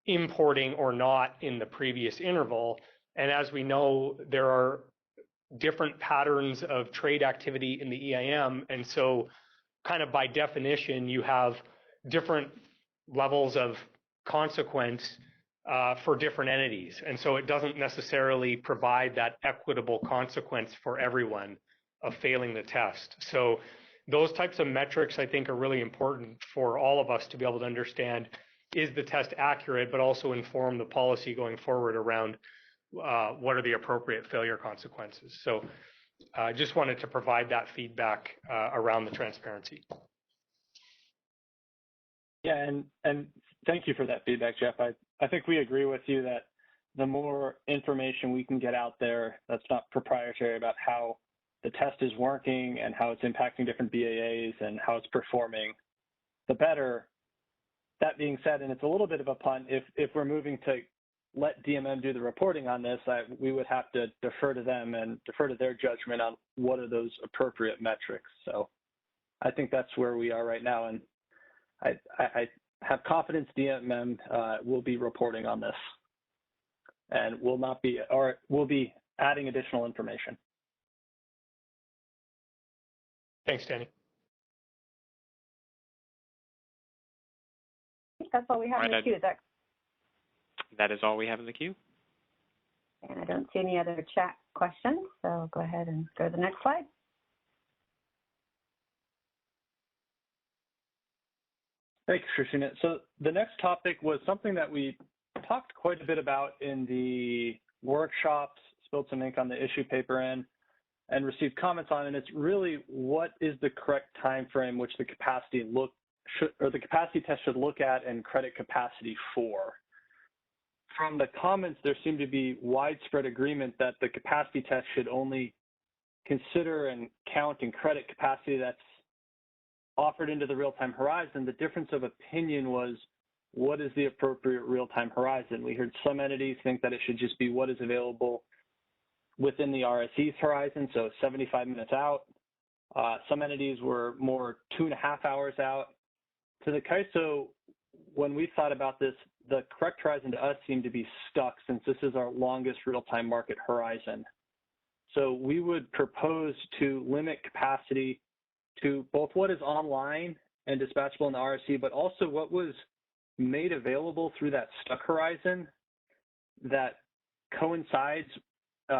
importing or not in the previous interval. And as we know, there are different patterns of trade activity in the EIM. And so kind of by definition, you have different levels of consequence for different entities. And so it doesn't necessarily provide that equitable consequence for everyone of failing the test. So those types of metrics, I think, are really important for all of us to be able to understand, is the test accurate, but also inform the policy going forward around what are the appropriate failure consequences. So I just wanted to provide that feedback around the transparency. Yeah, and thank you for that feedback, Jeff. I think we agree with you that the more information we can get out there that's not proprietary about how the test is working and how it's impacting different BAAs and how it's performing, the better. That being said, and it's a little bit of a pun, if we're moving to let DMM do the reporting on this, we would have to defer to them and defer to their judgment on what are those appropriate metrics. So I think that's where we are right now, and I have confidence DMM will be reporting on this and will be adding additional information. Thanks, Danny. I think that's all we have in the queue. That is all we have in the queue. And I don't see any other chat questions. So go ahead and go to the next slide. Thanks, Christina. So the next topic was something that we talked quite a bit about in the workshops, spilled some ink on the issue paper in, and received comments on, and it's really what is the correct time frame which the capacity test should look at and credit capacity for. From the comments, there seemed to be widespread agreement that the capacity test should only consider and count and credit capacity that's offered into the real-time horizon. The difference of opinion was what is the appropriate real-time horizon. We heard some entities think that it should just be what is available within the RSE's horizon, so 75 minutes out. Some entities were more 2.5 hours out. To the CAISO, when we thought about this, the correct horizon to us seemed to be stuck since this is our longest real-time market horizon. So we would propose to limit capacity to both what is online and dispatchable in the RSE, but also what was made available through that stuck horizon that coincides,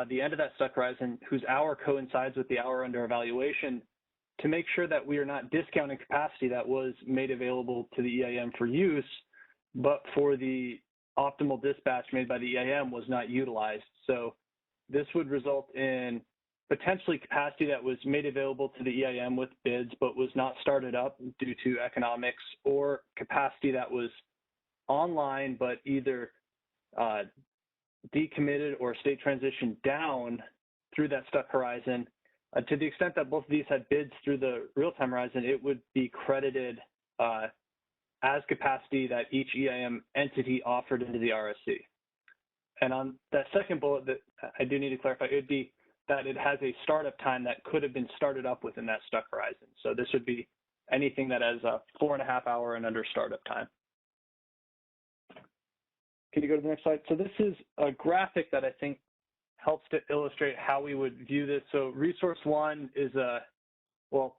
the end of that stuck horizon, whose hour coincides with the hour under evaluation, to make sure that we are not discounting capacity that was made available to the EIM for use, but for the optimal dispatch made by the EIM was not utilized. So this would result in potentially capacity that was made available to the EIM with bids, but was not started up due to economics, or capacity that was online, but either decommitted or state transitioned down through that stuck horizon. To the extent that both of these had bids through the real-time horizon, it would be credited as capacity that each EIM entity offered into the RSC. And on that second bullet that I do need to clarify, it would be that it has a startup time that could have been started up within that stuck horizon. So this would be anything that has a 4.5 hour and under startup time. Can you go to the next slide? So this is a graphic that I think helps to illustrate how we would view this. So resource one is well,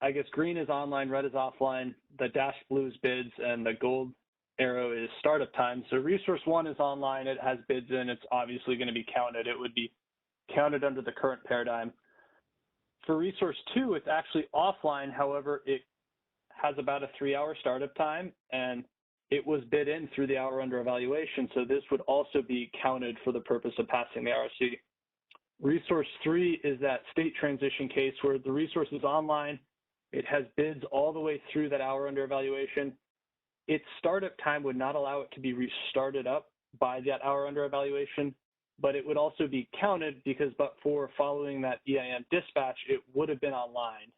I guess green is online, red is offline, the dashed blue is bids, and the gold arrow is startup time. So resource one is online, it has bids in, it's obviously going to be counted. It would be counted under the current paradigm. For resource two, it's actually offline. However, it has about a 3-hour startup time, and it was bid in through the hour under evaluation. So this would also be counted for the purpose of passing the RSC. Resource three is that state transition case where the resource is online. It has bids all the way through that hour under evaluation. Its startup time would not allow it to be restarted up by that hour under evaluation, but it would also be counted because but for following that EIM dispatch, it would have been online.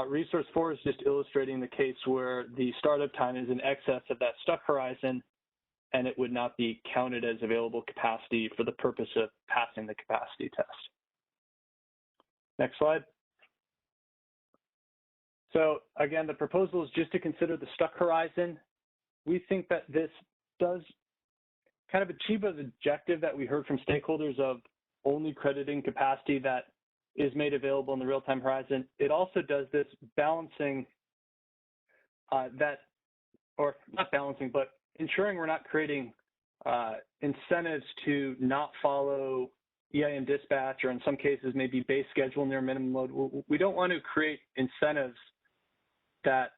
Resource four is just illustrating the case where the startup time is in excess of that stuck horizon, and it would not be counted as available capacity for the purpose of passing the capacity test. Next slide. So again, the proposal is just to consider the stuck horizon. We think that this does kind of achieve an objective that we heard from stakeholders of only crediting capacity that is made available in the real-time horizon. It also does this balancing or not balancing, but ensuring we're not creating incentives to not follow EIM dispatch, or in some cases maybe base schedule near minimum load. We don't want to create incentives that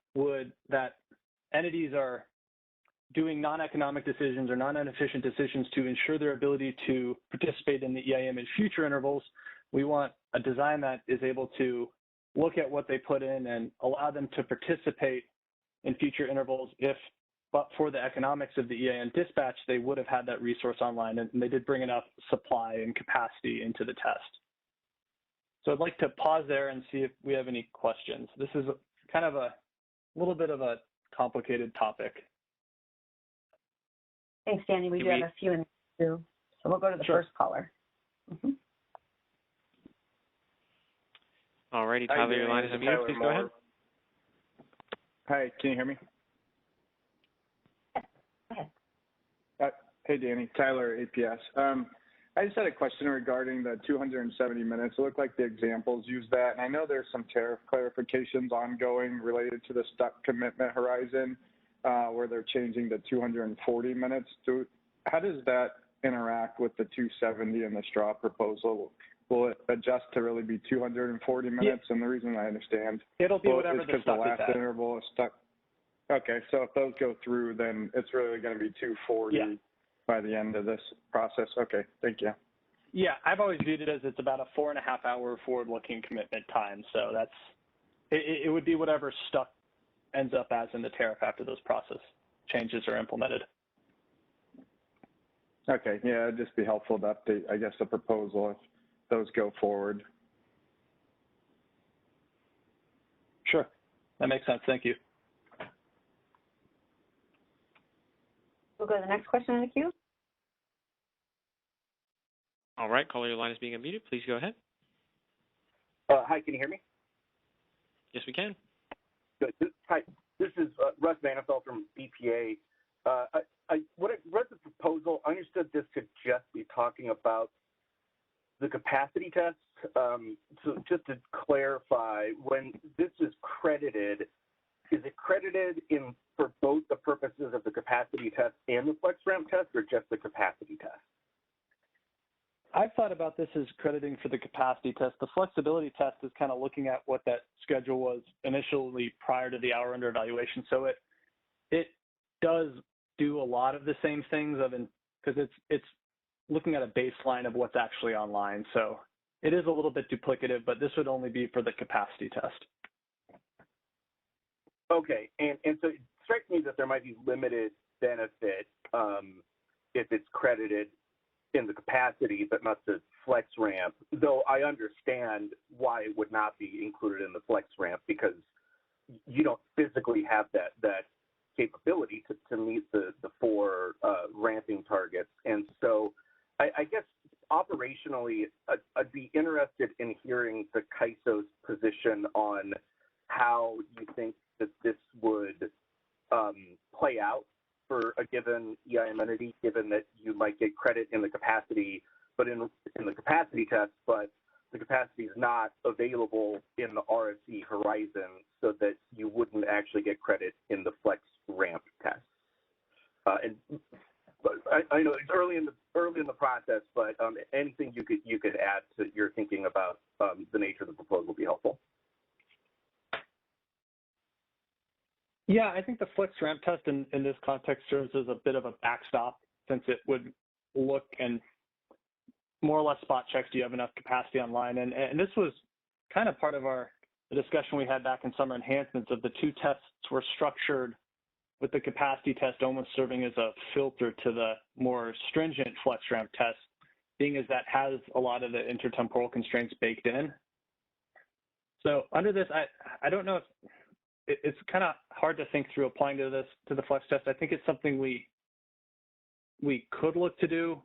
entities are doing non-economic decisions or non-inefficient decisions to ensure their ability to participate in the EIM in future intervals. We want a design that is able to look at what they put in and allow them to participate in future intervals if, but for the economics of the EIM dispatch, they would have had that resource online, and they did bring enough supply and capacity into the test. So I'd like to pause there and see if we have any questions. This is kind of a little bit of a complicated topic. Thanks, Danny. We do have a few in too. So we'll go to the first caller. Mm-hmm. All righty, Tyler, your line is unmuted. Please go ahead. Hi, can you hear me? Yes, go ahead. Hey, Danny. Tyler, APS. I just had a question regarding the 270 minutes. It looked like the examples use that, and I know there's some tariff clarifications ongoing related to the stuck commitment horizon where they're changing to 240 minutes. How does that interact with the 270 and the straw proposal? Will it adjust to really be 240 minutes? Yeah. And the reason I understand it'll be whatever the stuff the last is interval is stuck. Okay, so if those go through, then it's really going to be 240 by the end of this process. Okay, thank you. Yeah, I've always viewed it as it's about a 4.5 hour forward-looking commitment time. So it would be whatever stuff ends up as in the tariff after those process changes are implemented. Okay, yeah, it'd just be helpful to update, I guess, the proposal if those go forward. Sure, that makes sense. Thank you. We'll go to the next question in the queue. All right, caller, your line is being unmuted. Please go ahead. Hi, can you hear me? Yes, we can. Good. Hi, this is Russ Vanafel from BPA. When I read the proposal, I understood this could just be talking about the capacity test. So just to clarify, when this is credited, is it credited for both the purposes of the capacity test and the flex ramp test, or just the capacity test? I've thought about this as crediting for the capacity test. The flexibility test is kind of looking at what that schedule was initially prior to the hour under evaluation. So it does do a lot of the same things because it's looking at a baseline of what's actually online. So it is a little bit duplicative, but this would only be for the capacity test. Okay, and so it strikes me that there might be limited benefit if it's credited in the capacity, but not the flex ramp, though I understand why it would not be included in the flex ramp, because you don't physically have that capability to meet the four ramping targets. And so I guess operationally, I'd be interested in hearing the CAISO's position on how you think that this would play out for a given EIM entity, given that you might get credit in the capacity, but in the capacity test, but the capacity is not available in the RFC horizon, so that you wouldn't actually get credit in the flex ramp test. But I know it's early in the process, but anything you could add to your thinking about the nature of the proposal would be helpful. Yeah, I think the flex ramp test in this context serves as a bit of a backstop, since it would look and more or less spot checks, do you have enough capacity online? And this was kind of part of the discussion we had back in summer enhancements of the two tests were structured with the capacity test almost serving as a filter to the more stringent flex ramp test, being as that has a lot of the intertemporal constraints baked in. So under this, I don't know if it's kind of hard to think through applying to the flex test. I think it's something we could look to do.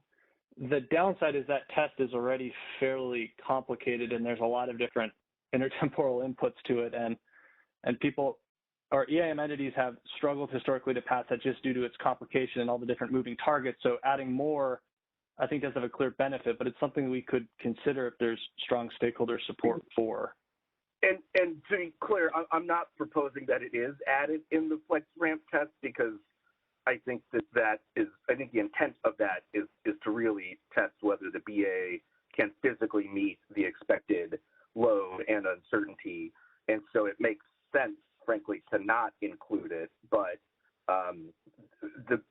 The downside is that test is already fairly complicated, and there's a lot of different intertemporal inputs to it, and people or EIM entities have struggled historically to pass that just due to its complication and all the different moving targets. So adding more, I think, does have a clear benefit, but it's something we could consider if there's strong stakeholder support for. And to be clear, I'm not proposing that it is added in the flex ramp test, because I think I think the intent of that is to really test whether the BA can physically meet the expected load and uncertainty. And so it makes sense, frankly, to not include it, but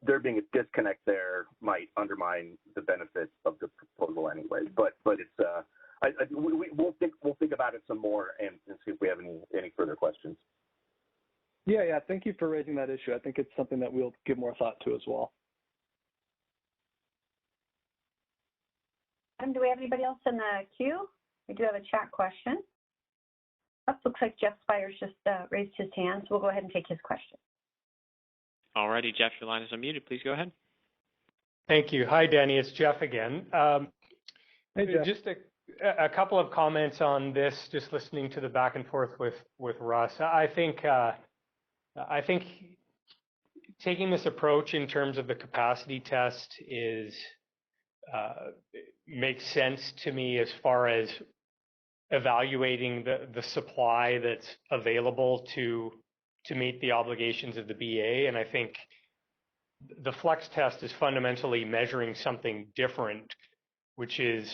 there being a disconnect there might undermine the benefits of the proposal anyway. But it's we'll think about it some more and see if we have any further questions. Yeah. Thank you for raising that issue. I think it's something that we'll give more thought to as well. Do we have anybody else in the queue? We do have a chat question. Looks like Jeff Spires just raised his hand, so we'll go ahead and take his question. All righty, Jeff, your line is unmuted. Please go ahead. Thank you. Hi, Danny. It's Jeff again. Hey, Jeff. Just a couple of comments on this, just listening to the back and forth with Russ. I think taking this approach in terms of the capacity test makes sense to me as far as evaluating the supply that's available to meet the obligations of the BA. And I think the flex test is fundamentally measuring something different, which is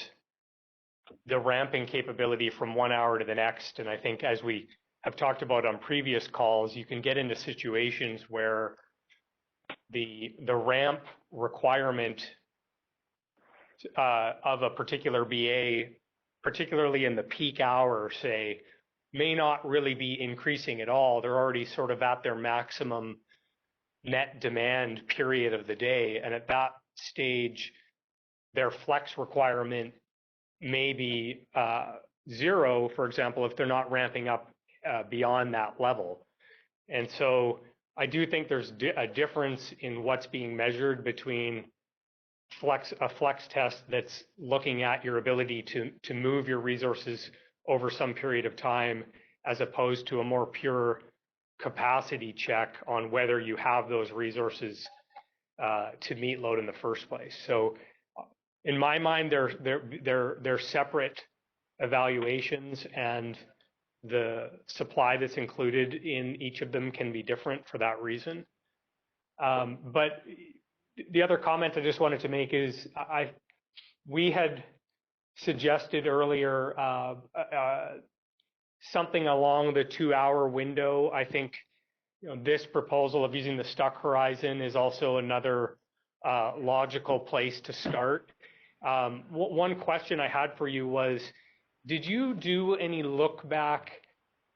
the ramping capability from 1 hour to the next. And I think, as we have talked about on previous calls, you can get into situations where the ramp requirement of a particular BA, particularly in the peak hour, say, may not really be increasing at all. They're already sort of at their maximum net demand period of the day. And at that stage, their flex requirement may be zero, for example, if they're not ramping up beyond that level. And so I do think there's a difference in what's being measured between a flex test that's looking at your ability to move your resources over some period of time, as opposed to a more pure capacity check on whether you have those resources to meet load in the first place. So in my mind, they're separate evaluations, and the supply that's included in each of them can be different for that reason. But the other comment I just wanted to make is we had suggested earlier something along the 2 hour window. I think this proposal of using the stuck horizon is also another logical place to start. One question I had for you was, did you do any look back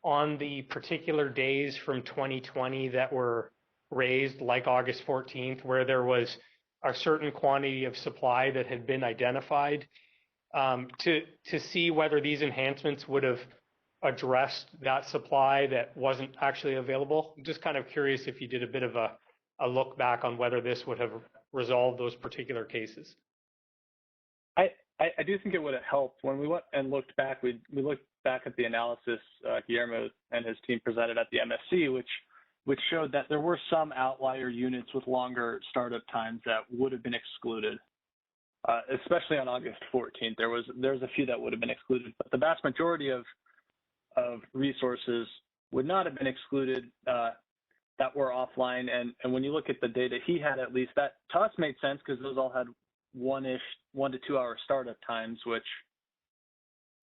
on the particular days from 2020 that were raised, like August 14th, where there was a certain quantity of supply that had been identified, to see whether these enhancements would have addressed that supply that wasn't actually available? I'm just kind of curious if you did a bit of a look back on whether this would have resolved those particular cases. I do think it would have helped. When we went and looked back, we looked back at the analysis Guillermo and his team presented at the MSC, which showed that there were some outlier units with longer startup times that would have been excluded, especially on August 14th. There's a few that would have been excluded, but the vast majority of resources would not have been excluded that were offline. And when you look at the data he had, at least, that to us made sense, because those all had 1 to 2 hour startup times, which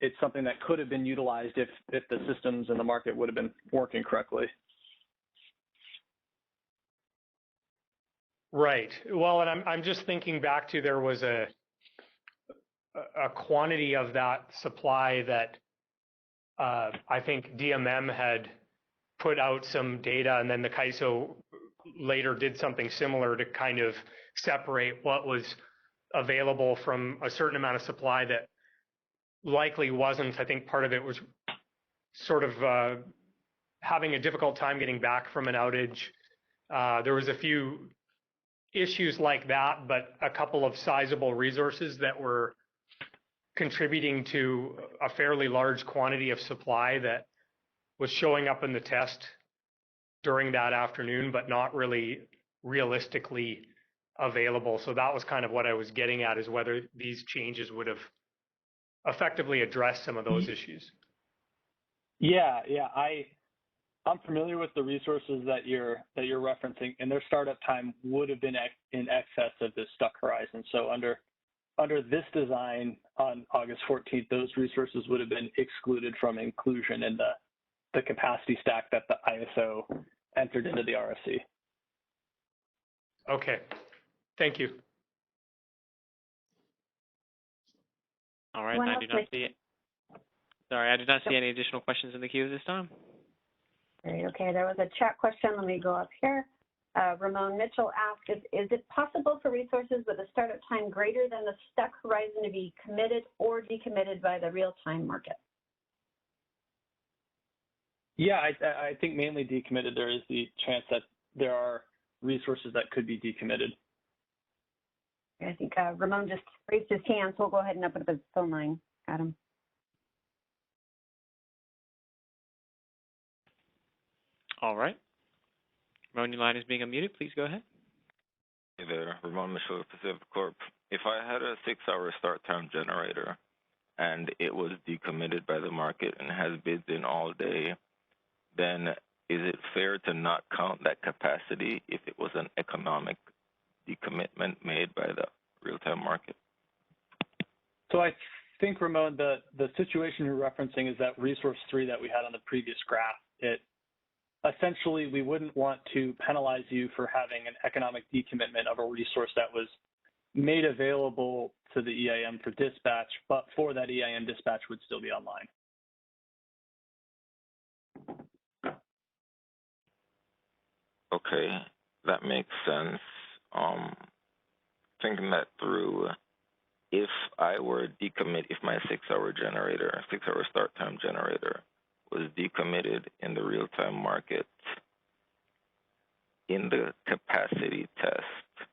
it's something that could have been utilized if the systems in the market would have been working correctly. Right. Well, and I'm just thinking back to, there was a quantity of that supply that I think DMM had put out some data, and then the CAISO later did something similar to kind of separate what was available from a certain amount of supply that likely wasn't. I think part of it was sort of having a difficult time getting back from an outage. There was a few issues like that, but a couple of sizable resources that were contributing to a fairly large quantity of supply that was showing up in the test during that afternoon, but not really realistically available. So that was kind of what I was getting at, is whether these changes would have effectively addressed some of those issues. Yeah, I'm familiar with the resources that you're referencing, and their startup time would have been in excess of the stuck horizon. So under this design on August 14th, those resources would have been excluded from inclusion in the capacity stack that the ISO entered into the RFC. Okay, thank you. All right, I do not see any additional questions in the queue at this time. Great. Okay, there was a chat question. Let me go up here. Ramon Mitchell asked, is it possible for resources with a startup time greater than the stuck horizon to be committed or decommitted by the real-time market? Yeah, I think mainly decommitted. There is the chance that there are resources that could be decommitted. I think Ramon just raised his hand, so we'll go ahead and open up his phone line. Adam. All right. Ramon, your line is being unmuted. Please go ahead. Hey there, Ramon Mitchell of Pacific Corp. If I had a 6 hour start time generator and it was decommitted by the market and has bids in all day, then is it fair to not count that capacity if it was an economic decommitment made by the real-time market? So I think, Ramon, the situation you're referencing is that resource 3 that we had on the previous graph. It essentially, we wouldn't want to penalize you for having an economic decommitment of a resource that was made available to the EIM for dispatch, but for that EIM dispatch would still be online. Okay, that makes sense. Thinking that through, if I were decommit, if my 6-hour generator, 6-hour start time generator was decommitted in the real-time market, in the capacity test,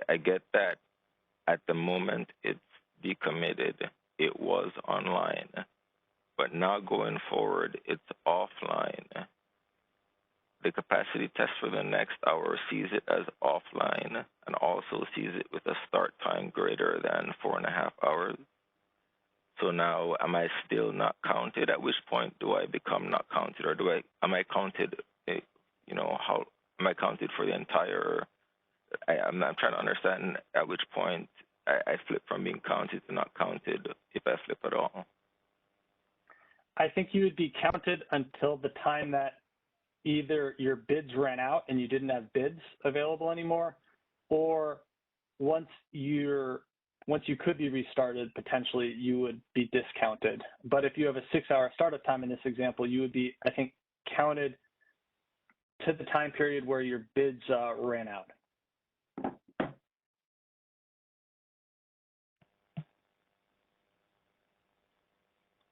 I get that at the moment it's decommitted, it was online, but now going forward, it's offline. The capacity test for the next hour sees it as offline and also sees it with a start time greater than 4.5 hours. So now, am I still not counted? At which point do I become not counted, or am I counted? How am I counted for the entire? I'm trying to understand at which point I flip from being counted to not counted, if I flip at all. I think you would be counted until the time that either your bids ran out and you didn't have bids available anymore, or once you could be restarted, potentially you would be discounted. But if you have a 6-hour startup time in this example, you would be, I think, counted to the time period where your bids ran out.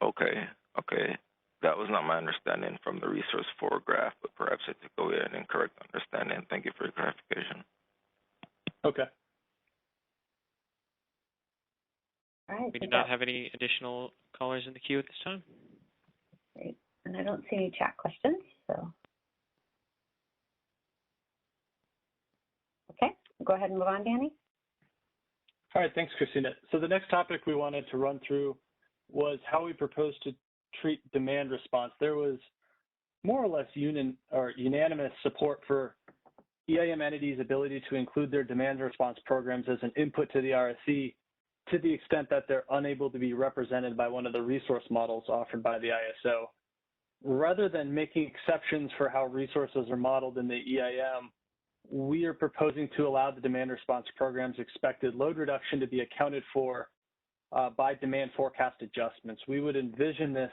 Okay. That was not my understanding from the resource 4 graph, but perhaps I took away an incorrect understanding. Thank you for your clarification. Okay. All right. We do not have any additional callers in the queue at this time. Great. And I don't see any chat questions, so. Okay, we'll go ahead and move on, Danny. All right, thanks, Christina. So the next topic we wanted to run through was how we propose to treat demand response. There was more or less unanimous support for EIM entities' ability to include their demand response programs as an input to the RSC to the extent that they're unable to be represented by one of the resource models offered by the ISO. Rather than making exceptions for how resources are modeled in the EIM, we are proposing to allow the demand response program's expected load reduction to be accounted for by demand forecast adjustments. We would envision this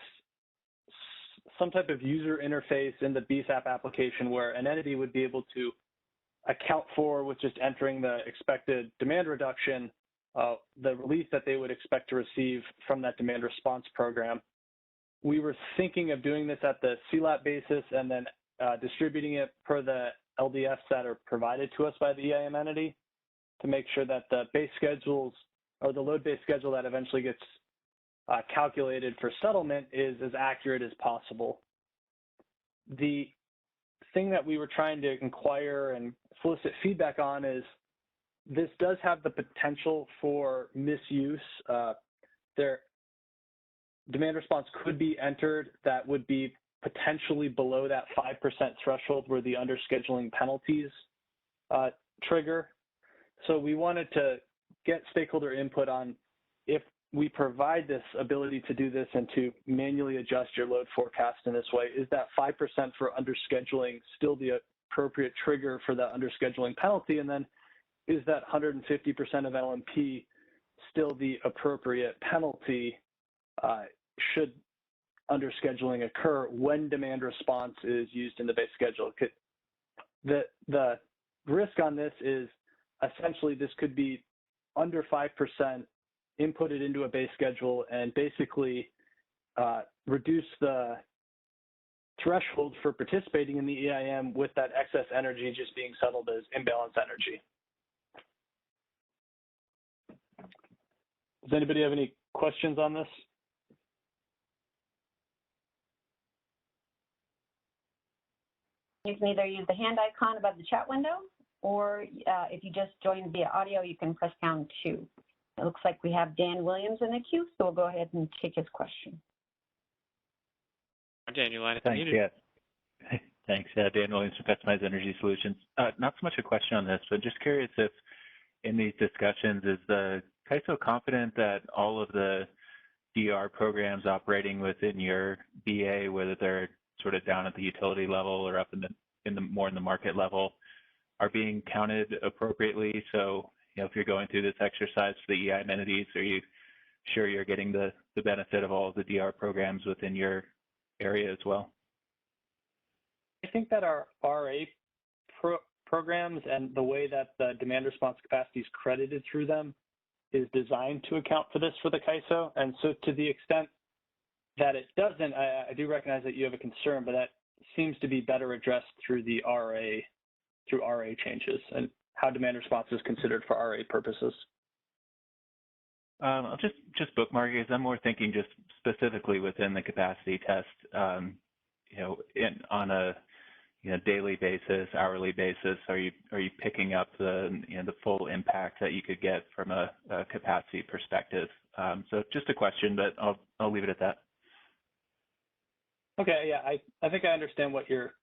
some type of user interface in the BSAP application where an entity would be able to account for, with just entering the expected demand reduction, the relief that they would expect to receive from that demand response program. We were thinking of doing this at the CLAP basis and then distributing it per the LDFs that are provided to us by the EIM entity to make sure that the base schedules or the load-based schedule that eventually gets calculated for settlement is as accurate as possible. The thing that we were trying to inquire and solicit feedback on is this does have the potential for misuse. Their demand response could be entered that would be potentially below that 5% threshold where the underscheduling penalties trigger. So we wanted to get stakeholder input on if we provide this ability to do this and to manually adjust your load forecast in this way, is that 5% for underscheduling still the appropriate trigger for the underscheduling penalty? And then is that 150% of LMP still the appropriate penalty should underscheduling occur when demand response is used in the base schedule? The risk on this is essentially this could be under 5% inputted into a base schedule and basically reduce the threshold for participating in the EIM with that excess energy just being settled as imbalance energy. Does anybody have any questions on this? You can either use the hand icon above the chat window, or if you just joined via audio, you can press #2. It looks like we have Dan Williams in the queue, so we'll go ahead and take his question. Dan, your line is Thanks, unmuted. yes. Thanks. Dan Williams from Customized Energy Solutions. Not so much a question on this, but just curious if in these discussions, is the CAISO confident that all of the DR programs operating within your BA, whether they're sort of down at the utility level or up in the more in the market level, are being counted appropriately? So, if you're going through this exercise for the EIM entities, are you sure you're getting the benefit of all of the DR programs within your area as well? I think that our RA programs and the way that the demand response capacity is credited through them is designed to account for this for the CAISO. And so to the extent that it doesn't, I do recognize that you have a concern, but that seems to be better addressed through the through RA changes and how demand response is considered for RA purposes. I'll just bookmark it, because I'm more thinking just specifically within the capacity test, on a daily basis, hourly basis, are you picking up the full impact that you could get from a capacity perspective? So just a question, but I'll leave it at that. Okay, yeah, I think I understand what you're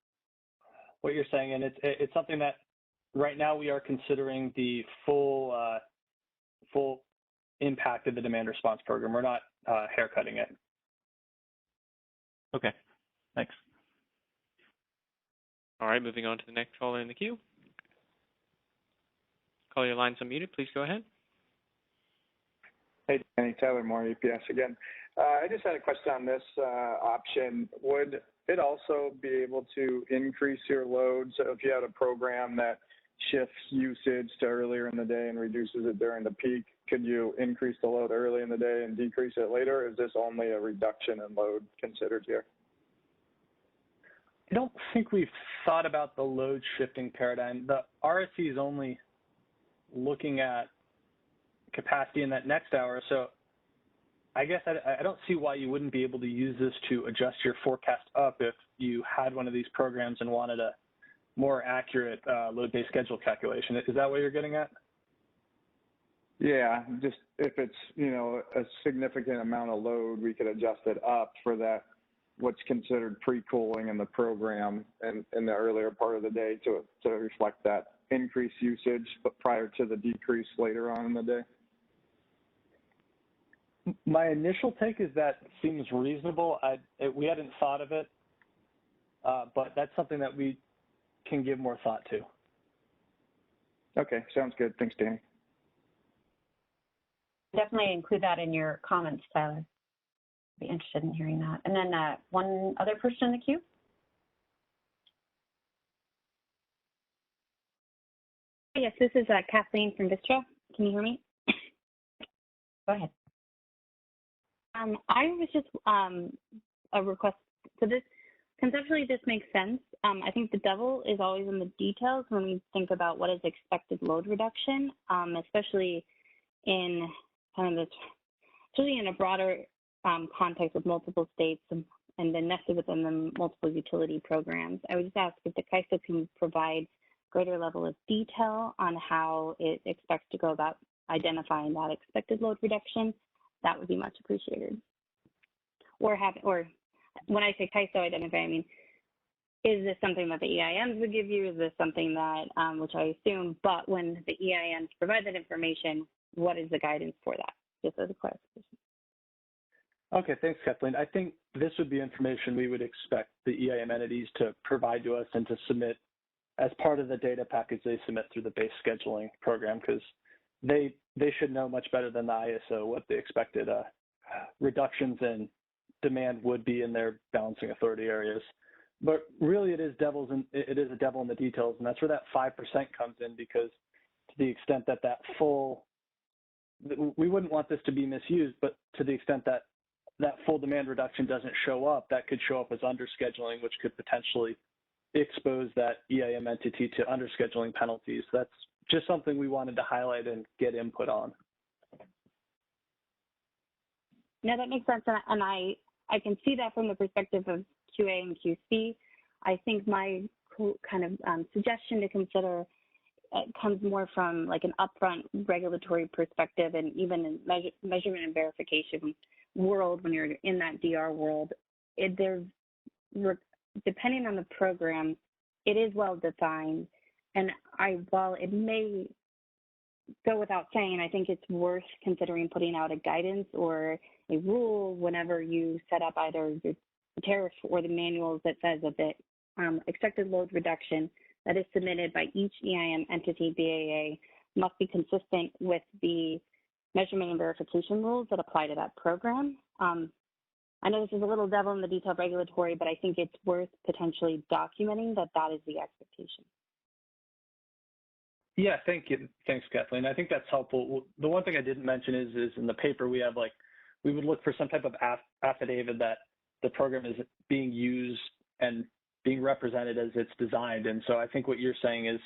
saying, and it's something that right now we are considering the full impact of the demand response program. We're not haircutting it. Okay, thanks. All right, moving on to the next caller in the queue. Call, your line's unmuted. Please go ahead. Hey, Danny, Tyler Moore, EPS again. I just had a question on this option. Would it also be able to increase your load? So if you had a program that shifts usage to earlier in the day and reduces it during the peak, could you increase the load early in the day and decrease it later? Or is this only a reduction in load considered here? I don't think we've thought about the load shifting paradigm. The RSC is only looking at capacity in that next hour. So I guess I don't see why you wouldn't be able to use this to adjust your forecast up if you had one of these programs and wanted a more accurate load-based schedule calculation. Is that what you're getting at? Yeah, just if it's, a significant amount of load, we could adjust it up for that, what's considered pre-cooling in the program and in the earlier part of the day to reflect that increased usage, but prior to the decrease later on in the day. My initial take is that seems reasonable. We hadn't thought of it, but that's something that we can give more thought to. Okay, sounds good. Thanks, Danny. Definitely include that in your comments, Tyler. Be interested in hearing that. And then one other person in the queue. Yes, this is Kathleen from Vistra. Can you hear me? Go ahead. I was just a request. So conceptually, this makes sense. I think the devil is always in the details when we think about what is expected load reduction, especially in kind of especially in a broader context with multiple states and then nested within them multiple utility programs. I would just ask if the CAISO can provide greater level of detail on how it expects to go about identifying that expected load reduction. That would be much appreciated. Or when I say CAISO identify, I mean, is this something that the EIMs would give you? Is this something that, which I assume, but when the EIMs provide that information, what is the guidance for that? Just as a clarification. Okay, thanks, Kathleen. I think this would be information we would expect the EIM entities to provide to us and to submit as part of the data package they submit through the base scheduling program, because they should know much better than the ISO what the expected reductions in demand would be in their balancing authority areas. But really, it is a devil in the details, and that's where that 5% comes in, because to the extent that we wouldn't want this to be misused, but to the extent that that full demand reduction doesn't show up, that could show up as underscheduling, which could potentially expose that EIM entity to underscheduling penalties. That's just something we wanted to highlight and get input on. No, that makes sense, and I can see that from the perspective of QA and QC. I think my kind of suggestion to consider comes more from like an upfront regulatory perspective, and even in measurement and verification world, when you're in that DR world, there's depending on the program, it is well defined. And while it may go without saying, I think it's worth considering putting out a guidance or a rule whenever you set up either the tariff or the manuals that says that the expected load reduction that is submitted by each EIM entity BAA must be consistent with the measurement and verification rules that apply to that program. I know this is a little devil in the detail regulatory, but I think it's worth potentially documenting that that is the expectation. Yeah, thank you. Thanks, Kathleen. I think that's helpful. The one thing I didn't mention is in the paper we have we would look for some type of affidavit that the program is being used and being represented as it's designed. And so I think what you're saying is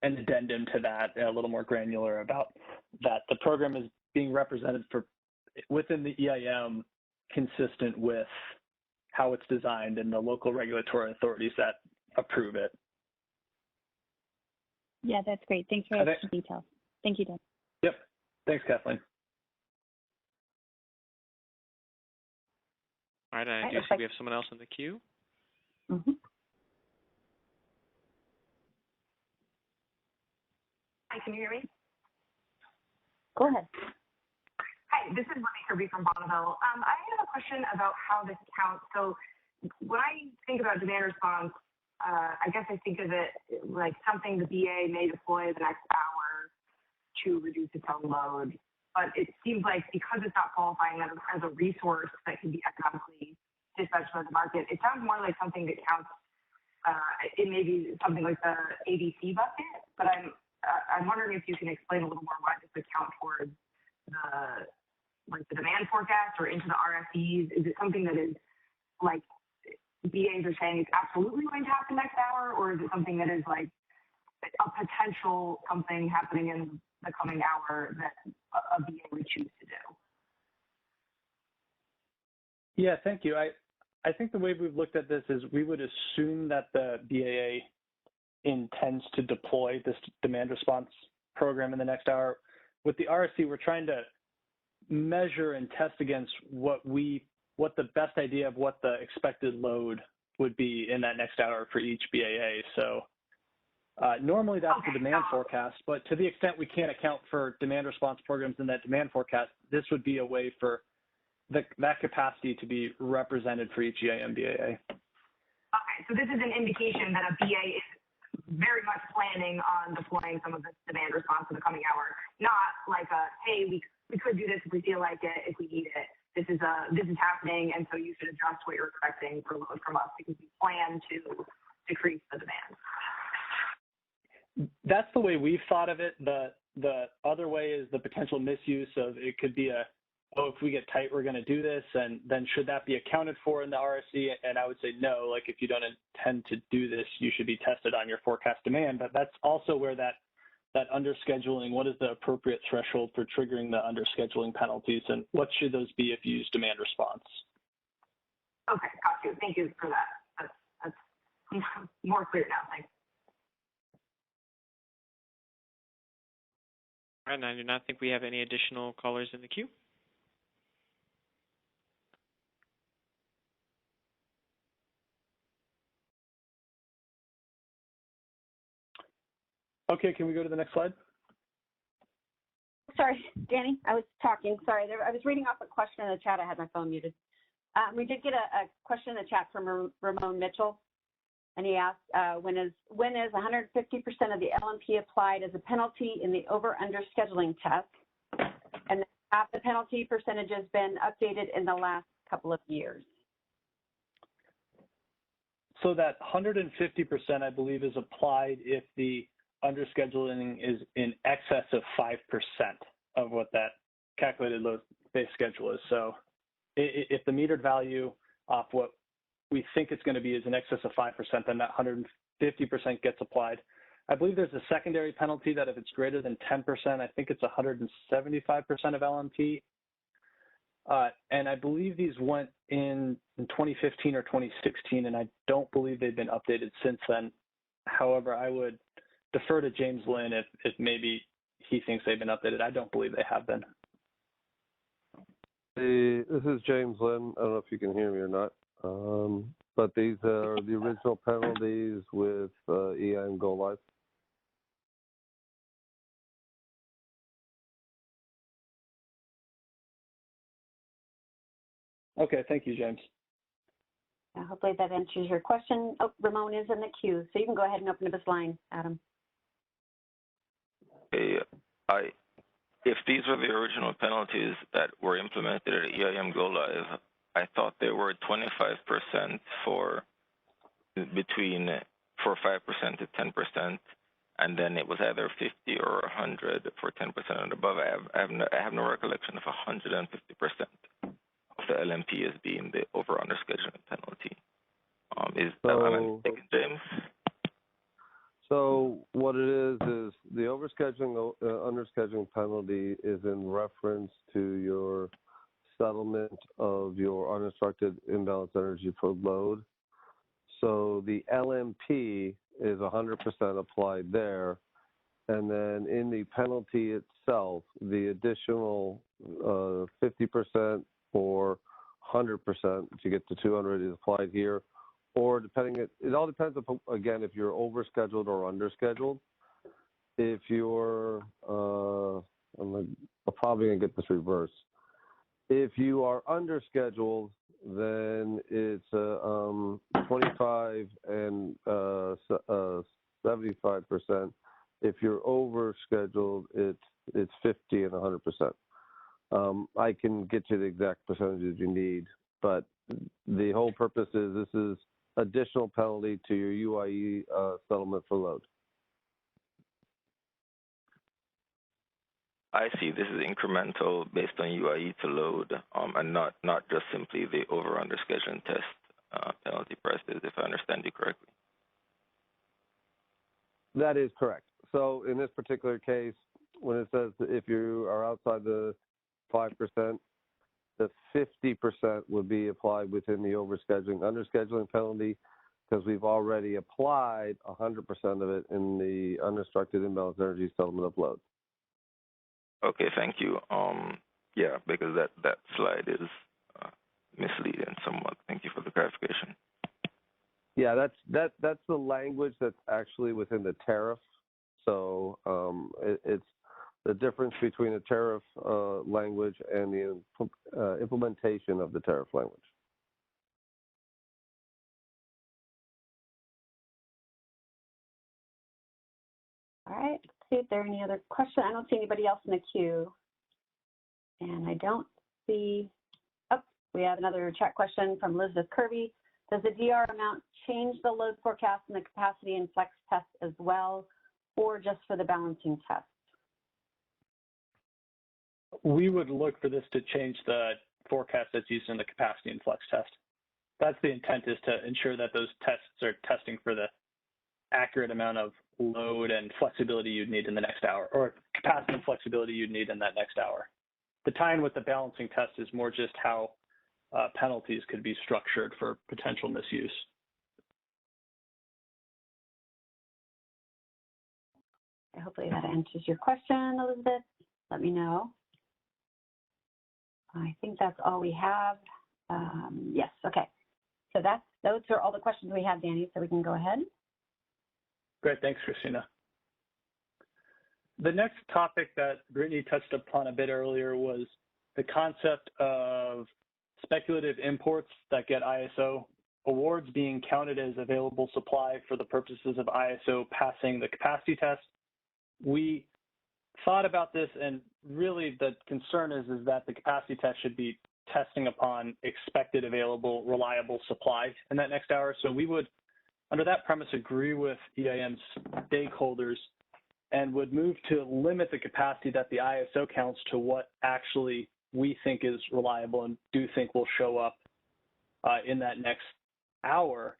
an addendum to that, a little more granular about that the program is being represented within the EIM consistent with how it's designed and the local regulatory authorities that approve it. Yeah, that's great. Thanks for the detail. Thank you, Dan. Yep. Thanks, Kathleen. All right, I do see we have someone else in the queue. Mm-hmm. Hi, can you hear me? Go ahead. Hi, this is Libby Kirby from Bonneville. I have a question about how this counts. So when I think about demand response, I guess I think of it like something the BA may deploy the next hour to reduce its own load. But it seems like because it's not qualifying as a resource that can be economically dispatched by the market, it sounds more like something that counts. It may be something like the ABC bucket, but I'm wondering if you can explain a little more why this would count towards the demand forecast or into the RFEs. Is it something that is like BAs are saying it's absolutely going to happen next hour, or is it something that is like a potential something happening in the coming hour that a BA would choose to do? Yeah, thank you. I think the way we've looked at this is we would assume that the BAA intends to deploy this demand response program in the next hour. With the RSC, we're trying to measure and test against what the best idea of what the expected load would be in that next hour for each BAA. So normally that's the demand forecast, but to the extent we can't account for demand response programs in that demand forecast, this would be a way for that capacity to be represented for each EIM BAA. Okay, so this is an indication that a BA is very much planning on deploying some of this demand response in the coming hour, not like hey, we could do this if we feel like it, if we need it. This is happening, and so you should adjust what you're expecting for load from us because we plan to decrease the demand. That's the way we've thought of it. The other way is the potential misuse of it could be if we get tight, we're going to do this, and then should that be accounted for in the RSC? And I would say no, like if you don't intend to do this, you should be tested on your forecast demand. But that's also where that underscheduling, what is the appropriate threshold for triggering the underscheduling penalties, and what should those be if you use demand response? Okay, got you. Thank you for that. That's more clear now. Thanks. All right, and I do not think we have any additional callers in the queue. Okay, can we go to the next slide? Sorry, Danny, I was talking. Sorry, I was reading off a question in the chat. I had my phone muted. We did get a question in the chat from Ramon Mitchell, and he asked, when is 150% of the LMP applied as a penalty in the over-under scheduling test? And have the penalty percentages been updated in the last couple of years? So that 150%, I believe, is applied if the underscheduling is in excess of 5% of what that calculated load base schedule is. So if the metered value off what we think it's going to be is in excess of 5%, then that 150% gets applied. I believe there's a secondary penalty that if it's greater than 10%, I think it's 175% of LMP. And I believe these went in 2015 or 2016, and I don't believe they've been updated since then. However, I would defer to James Lynn if maybe he thinks they've been updated. I don't believe they have been. Hey, this is James Lynn. I don't know if you can hear me or not. but these are the original penalties with Eim Go Live. Okay, thank you, James. Hopefully that answers your question. Oh, Ramon is in the queue, so you can go ahead and open up his line, Adam. Hey, if these were the original penalties that were implemented at Eim Go Live, I thought they were 25% for 5% to 10%, and then it was either 50 or 100 for 10% and above. I have no recollection of 150% of the LMP as being the over/under scheduling penalty. Am I mistaken, James? So what it is the overscheduling, underscheduling penalty is in reference to your settlement of your uninstructed imbalanced energy for load. So the LMP is 100% applied there. And then in the penalty itself, the additional 50% or 100% to get to 200 is applied here. Or it all depends upon, again, if you're overscheduled or underscheduled. If you're, I'm probably going to get this reversed. If you are underscheduled, then it's 25 and 75%. If you're overscheduled, it's 50 and 100%. I can get you the exact percentages you need, but the whole purpose is this is additional penalty to your UIE settlement for load. I see. This is incremental based on UIE to load, and not just simply the over/under scheduling test penalty prices, if I understand you correctly. That is correct. So in this particular case, when it says that if you are outside the 5%, the 50% would be applied within the overscheduling, underscheduling penalty, because we've already applied 100% of it in the uninstructed imbalanced energy settlement of load. Okay, thank you. Yeah, because that slide is misleading somewhat. Thank you for the clarification. Yeah, that's the language that's actually within the tariff. So it's the difference between the tariff language and the implementation of the tariff language. All right, let's see if there are any other questions. I don't see anybody else in the queue. And I don't see, oh, we have another chat question from Elizabeth Kirby. Does the DR amount change the load forecast and the capacity and flex test as well, or just for the balancing test? We would look for this to change the forecast that's used in the capacity and flex test. That's the intent, is to ensure that those tests are testing for the accurate amount of load and flexibility you'd need in the next hour, or capacity and flexibility you'd need in that next hour. The tie-in with the balancing test is more just how penalties could be structured for potential misuse. Hopefully that answers your question, Elizabeth. Let me know. I think that's all we have. Yes, okay. So those are all the questions we have, Danny, so we can go ahead. Great, thanks, Christina. The next topic that Brittany touched upon a bit earlier was the concept of speculative imports that get ISO awards being counted as available supply for the purposes of ISO passing the capacity test. We thought about this, and really the concern is that the capacity test should be testing upon expected available reliable supply in that next hour. So we would, under that premise, agree with EIM's stakeholders and would move to limit the capacity that the ISO counts to what actually we think is reliable and do think will show up in that next hour.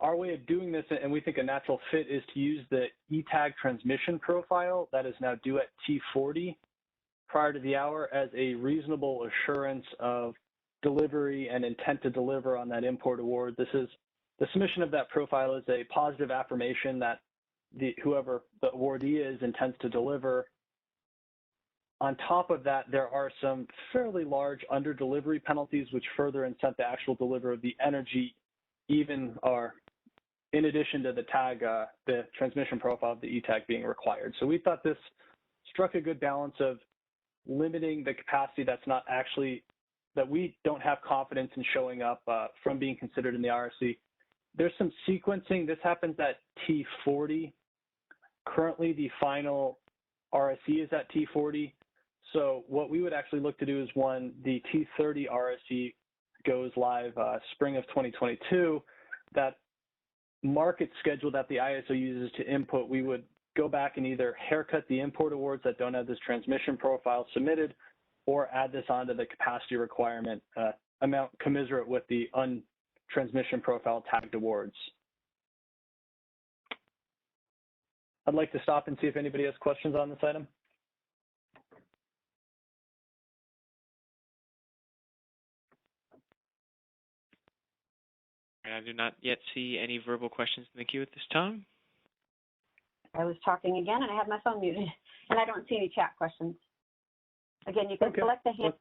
Our way of doing this, and we think a natural fit, is to use the ETAG transmission profile that is now due at T40 prior to the hour as a reasonable assurance of delivery and intent to deliver on that import award. The submission of that profile is a positive affirmation that whoever the awardee is intends to deliver. On top of that, there are some fairly large under-delivery penalties which further incent the actual delivery of the energy even or in addition to the tag, the transmission profile of the E-tag being required. So we thought this struck a good balance of limiting the capacity that's not actually, that we don't have confidence in showing up from being considered in the RSC. There's some sequencing. This happens at T40. Currently, the final RSC is at T40. So what we would actually look to do is when the T30 RSC goes live spring of 2022, that market schedule that the ISO uses to input, we would go back and either haircut the import awards that don't have this transmission profile submitted, or add this onto the capacity requirement amount commensurate with the untransmission profile tagged awards. I'd like to stop and see if anybody has questions on this item. I do not yet see any verbal questions in the queue at this time. I was talking again, and I had my phone muted, and I don't see any chat questions. Again, you can select the hand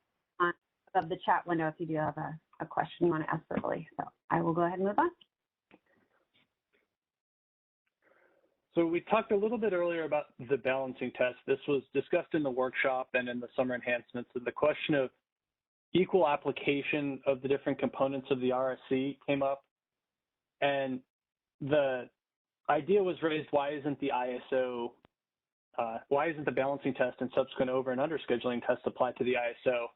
of the chat window if you do have a question you want to ask verbally. So I will go ahead and move on. So we talked a little bit earlier about the balancing test. This was discussed in the workshop and in the summer enhancements. And the question of equal application of the different components of the RSC came up. And the idea was raised, why isn't the ISO, why isn't the balancing test and subsequent over and under scheduling test applied to the ISO?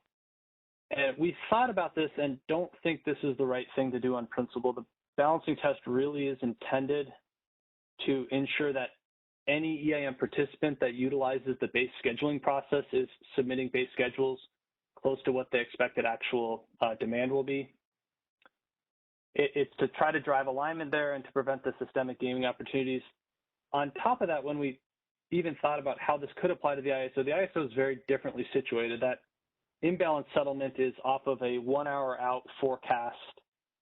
And we thought about this and don't think this is the right thing to do on principle. The balancing test really is intended to ensure that any EIM participant that utilizes the base scheduling process is submitting base schedules close to what the expected actual demand will be. It's to try to drive alignment there and to prevent the systemic gaming opportunities. On top of that, when we even thought about how this could apply to the ISO is very differently situated. That imbalance settlement is off of a 1 hour out forecast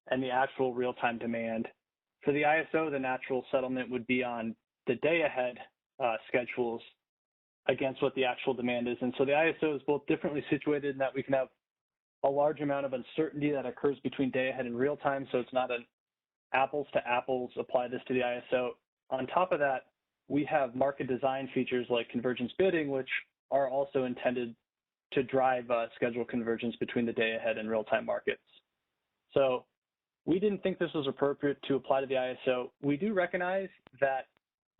and the actual real-time demand. For the ISO, the natural settlement would be on the day ahead schedules against what the actual demand is. And so the ISO is both differently situated in that we can have a large amount of uncertainty that occurs between day ahead and real time. So it's not an apples to apples apply this to the ISO. On top of that, we have market design features like convergence bidding, which are also intended to drive schedule convergence between the day ahead and real time markets. So we didn't think this was appropriate to apply to the ISO. We do recognize that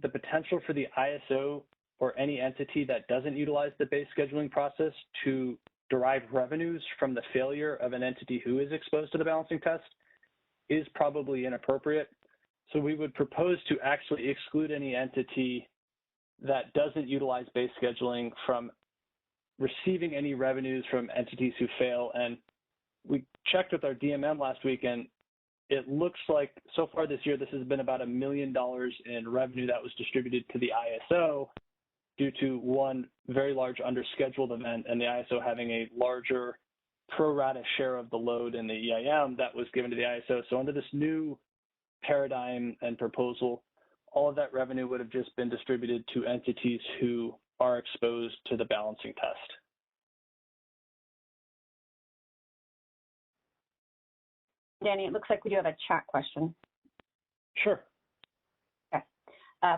the potential for the ISO or any entity that doesn't utilize the base scheduling process to derive revenues from the failure of an entity who is exposed to the balancing test is probably inappropriate. So we would propose to actually exclude any entity that doesn't utilize base scheduling from receiving any revenues from entities who fail. And we checked with our DMM last week, and it looks like so far this year, this has been about $1 million in revenue that was distributed to the ISO due to one very large underscheduled event and the ISO having a larger pro rata share of the load in the EIM that was given to the ISO. So under this new paradigm and proposal, all of that revenue would have just been distributed to entities who are exposed to the balancing test. Danny, it looks like we do have a chat question. Sure. Okay.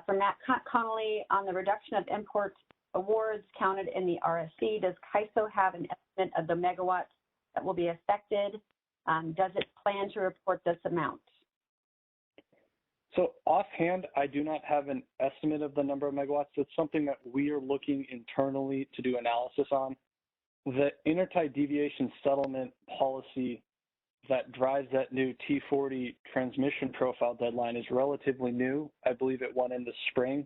From Matt Connolly, on the reduction of import awards counted in the RSC, does CAISO have an estimate of the megawatts that will be affected? Does it plan to report this amount? So offhand, I do not have an estimate of the number of megawatts. It's something that we are looking internally to do analysis on. The intertie deviation settlement policy that drives that new T40 transmission profile deadline is relatively new. I believe it went in the spring.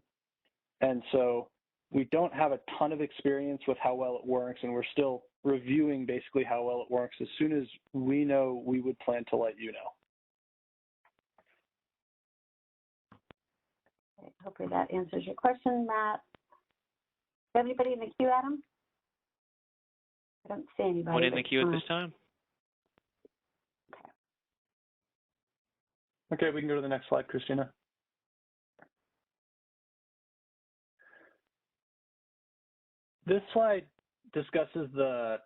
And so we don't have a ton of experience with how well it works, and we're still reviewing basically how well it works. As soon as we know, we would plan to let you know. Hopefully that answers your question, Matt. Do you have anybody in the queue, Adam? I don't see anybody. One in the queue at this time. Okay, we can go to the next slide, Christina. This slide discusses the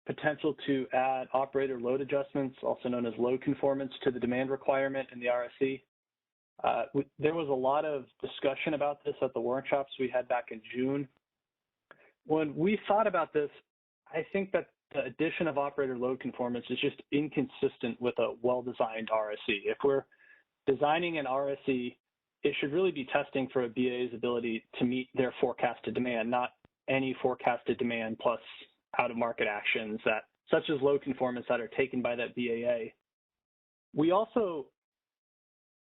potential to add operator load adjustments, also known as load conformance, to the demand requirement in the RSE. There was a lot of discussion about this at the workshops we had back in June. When we thought about this, I think that the addition of operator load conformance is just inconsistent with a well-designed RSE. If we're designing an RSE, it should really be testing for a BA's ability to meet their forecasted demand, not any forecasted demand plus out-of-market actions such as load conformance that are taken by that BAA. We also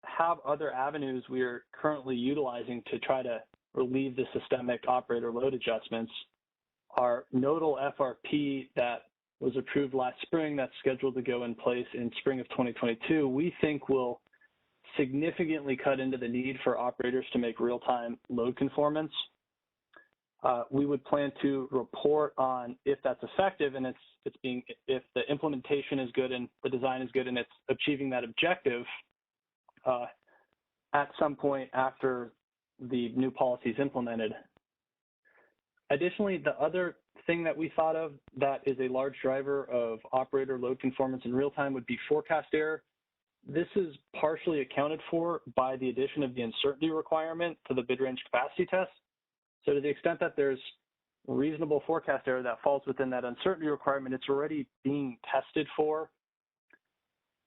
have other avenues we are currently utilizing to try to relieve the systemic operator load adjustments. Our nodal FRP that was approved last spring, that's scheduled to go in place in spring of 2022, we think will significantly cut into the need for operators to make real-time load conformance. We would plan to report on if that's effective and if the implementation is good and the design is good and it's achieving that objective at some point after the new policy is implemented. Additionally, the other thing that we thought of that is a large driver of operator load conformance in real time would be forecast error. This is partially accounted for by the addition of the uncertainty requirement to the bid range capacity test. So to the extent that there's reasonable forecast error that falls within that uncertainty requirement, it's already being tested for.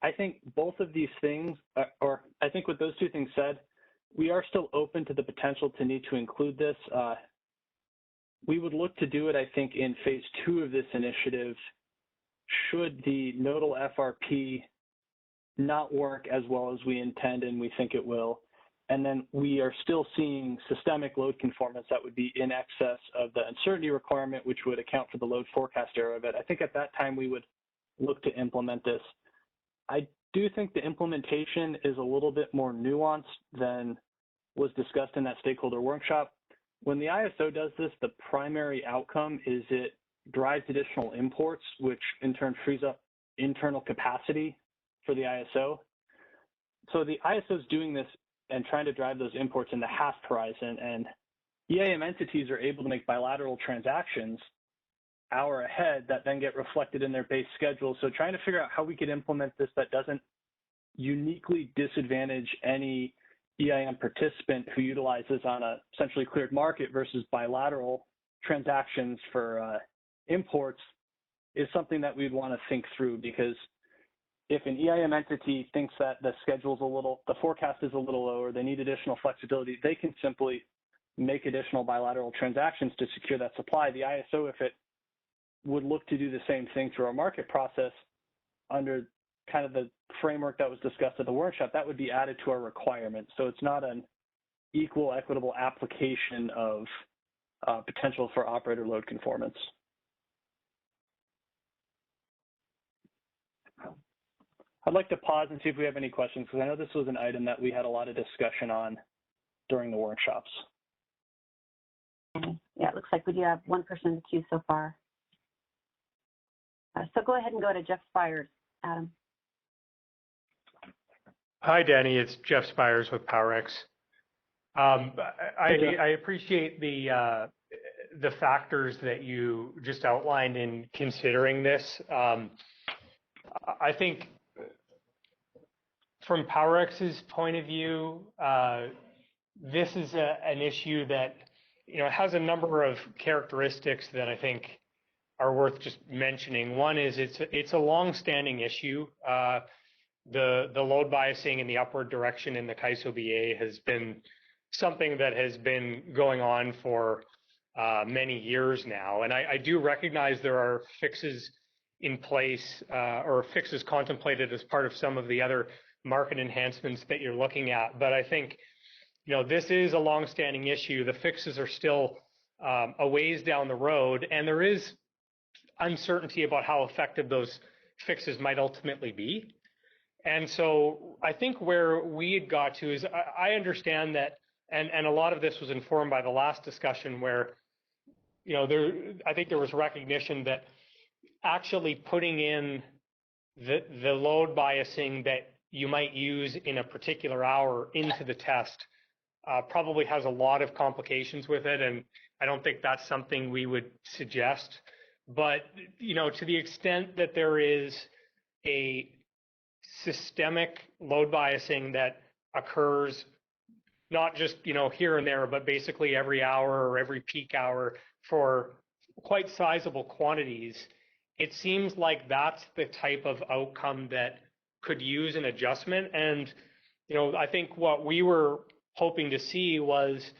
I think both of these things, or I think with those two things said, we are still open to the potential to need to include this. We would look to do it, I think, in phase 2 of this initiative should the nodal FRP not work as well as we intend and we think it will. And then we are still seeing systemic load conformance that would be in excess of the uncertainty requirement, which would account for the load forecast error of it. I think at that time we would look to implement this. I do think the implementation is a little bit more nuanced than was discussed in that stakeholder workshop. When the ISO does this, the primary outcome is it drives additional imports, which in turn frees up internal capacity for the ISO. So the ISO is doing this and trying to drive those imports in the HASP horizon, and EAM entities are able to make bilateral transactions hour ahead that then get reflected in their base schedule. So trying to figure out how we could implement this that doesn't uniquely disadvantage any EIM participant who utilizes on a centrally cleared market versus bilateral transactions for imports is something that we'd want to think through, because if an EIM entity thinks that the forecast is a little lower, they need additional flexibility, they can simply make additional bilateral transactions to secure that supply. The ISO, if it would look to do the same thing through our market process under kind of the framework that was discussed at the workshop, that would be added to our requirements. So it's not an equal, equitable application of potential for operator load conformance. I'd like to pause and see if we have any questions, because I know this was an item that we had a lot of discussion on during the workshops. Yeah, it looks like we do have one person in the queue so far. So go ahead and go to Jeff Spires, Adam. Hi, Danny. It's Jeff Spires with PowerX. I appreciate the factors that you just outlined in considering this. I think from PowerX's point of view, this is an issue that has a number of characteristics that I think are worth just mentioning. One is it's a long-standing issue. The load biasing in the upward direction in the CAISO BA has been something that has been going on for many years now. And I do recognize there are fixes in place or fixes contemplated as part of some of the other market enhancements that you're looking at. But I think, this is a long-standing issue. The fixes are still a ways down the road, and there is uncertainty about how effective those fixes might ultimately be. And so I think where we had got to is I understand that, and a lot of this was informed by the last discussion where, I think there was recognition that actually putting in the load biasing that you might use in a particular hour into the test probably has a lot of complications with it. And I don't think that's something we would suggest. But, to the extent that there is a systemic load biasing that occurs not just, here and there, but basically every hour or every peak hour for quite sizable quantities, it seems like that's the type of outcome that could use an adjustment. And, I think what we were hoping to see was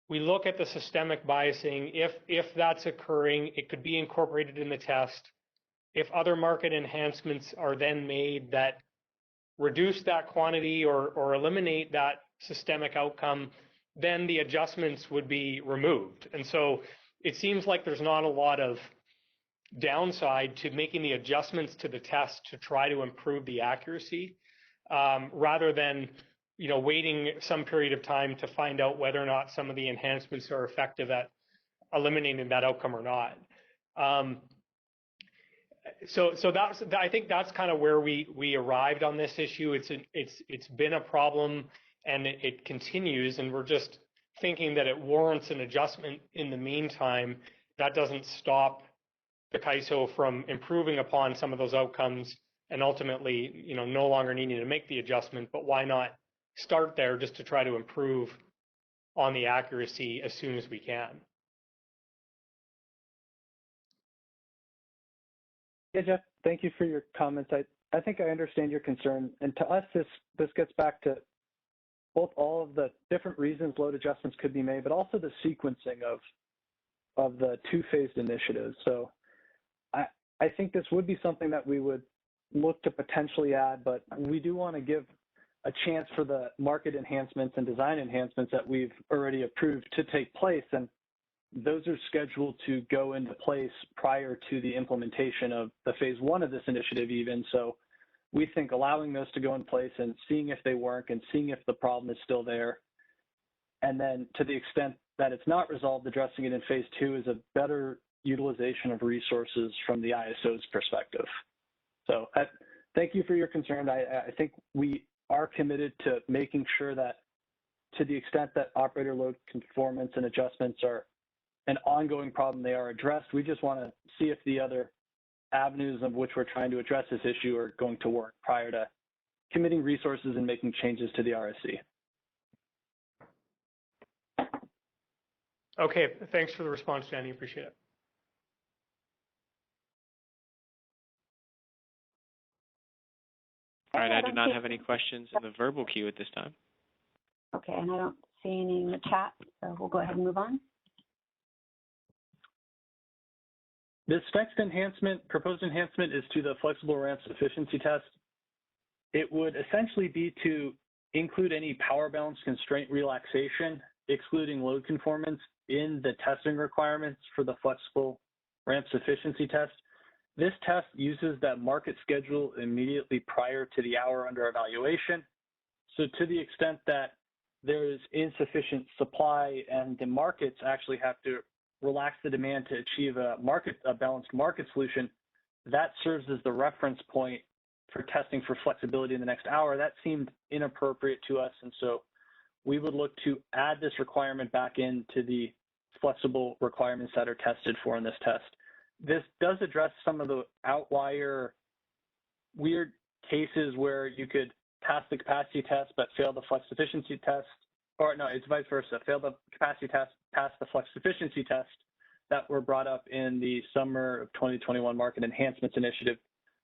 we look at the systemic biasing. If that's occurring, it could be incorporated in the test. If other market enhancements are then made that reduce that quantity or eliminate that systemic outcome, then the adjustments would be removed. And so it seems like there's not a lot of downside to making the adjustments to the test to try to improve the accuracy, rather than waiting some period of time to find out whether or not some of the enhancements are effective at eliminating that outcome or not. So I think that's kind of where we arrived on this issue. It's been a problem and it continues, and we're just thinking that it warrants an adjustment in the meantime. That doesn't stop the CAISO from improving upon some of those outcomes and ultimately, no longer needing to make the adjustment. But why not start there just to try to improve on the accuracy as soon as we can? Yeah, Jeff, thank you for your comments. I think I understand your concern. And to us, this gets back to both all of the different reasons load adjustments could be made, but also the sequencing of the two-phased initiatives. So I think this would be something that we would look to potentially add, but we do want to give a chance for the market enhancements and design enhancements that we've already approved to take place. And those are scheduled to go into place prior to the implementation of the phase one of this initiative even. So we think allowing those to go in place and seeing if they work and seeing if the problem is still there. And then to the extent that it's not resolved, addressing it in phase two is a better utilization of resources from the ISO's perspective. So thank you for your concern. I think we are committed to making sure that to the extent that operator load conformance and adjustments are an ongoing problem, they are addressed. We just want to see if the other avenues of which we're trying to address this issue are going to work prior to committing resources and making changes to the RSC. Okay, thanks for the response, Danny. Appreciate it. All right, I do not have any questions in the verbal queue at this time. Okay, and I don't see any in the chat, so we'll go ahead and move on. This next proposed enhancement is to the flexible ramp sufficiency test. It would essentially be to include any power balance constraint relaxation, excluding load conformance, in the testing requirements for the flexible ramp sufficiency test. This test uses that market schedule immediately prior to the hour under evaluation. So to the extent that there is insufficient supply and the markets actually have to relax the demand to achieve a balanced market solution, that serves as the reference point for testing for flexibility in the next hour. That seemed inappropriate to us, and so we would look to add this requirement back into the flexible requirements that are tested for in this test. This does address some of the outlier weird cases where you could pass the capacity test but fail the flex sufficiency test, or no, it's vice versa, fail the capacity test, pass the flex sufficiency test that were brought up in the summer of 2021 Market Enhancements Initiative.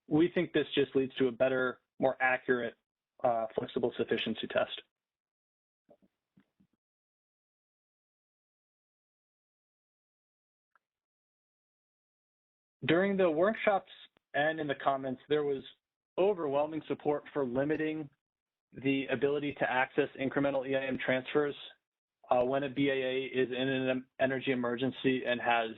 We think this just leads to a better, more accurate flexible sufficiency test. During the workshops and in the comments, there was overwhelming support for limiting the ability to access incremental Eim transfers when a BAA is in an energy emergency and has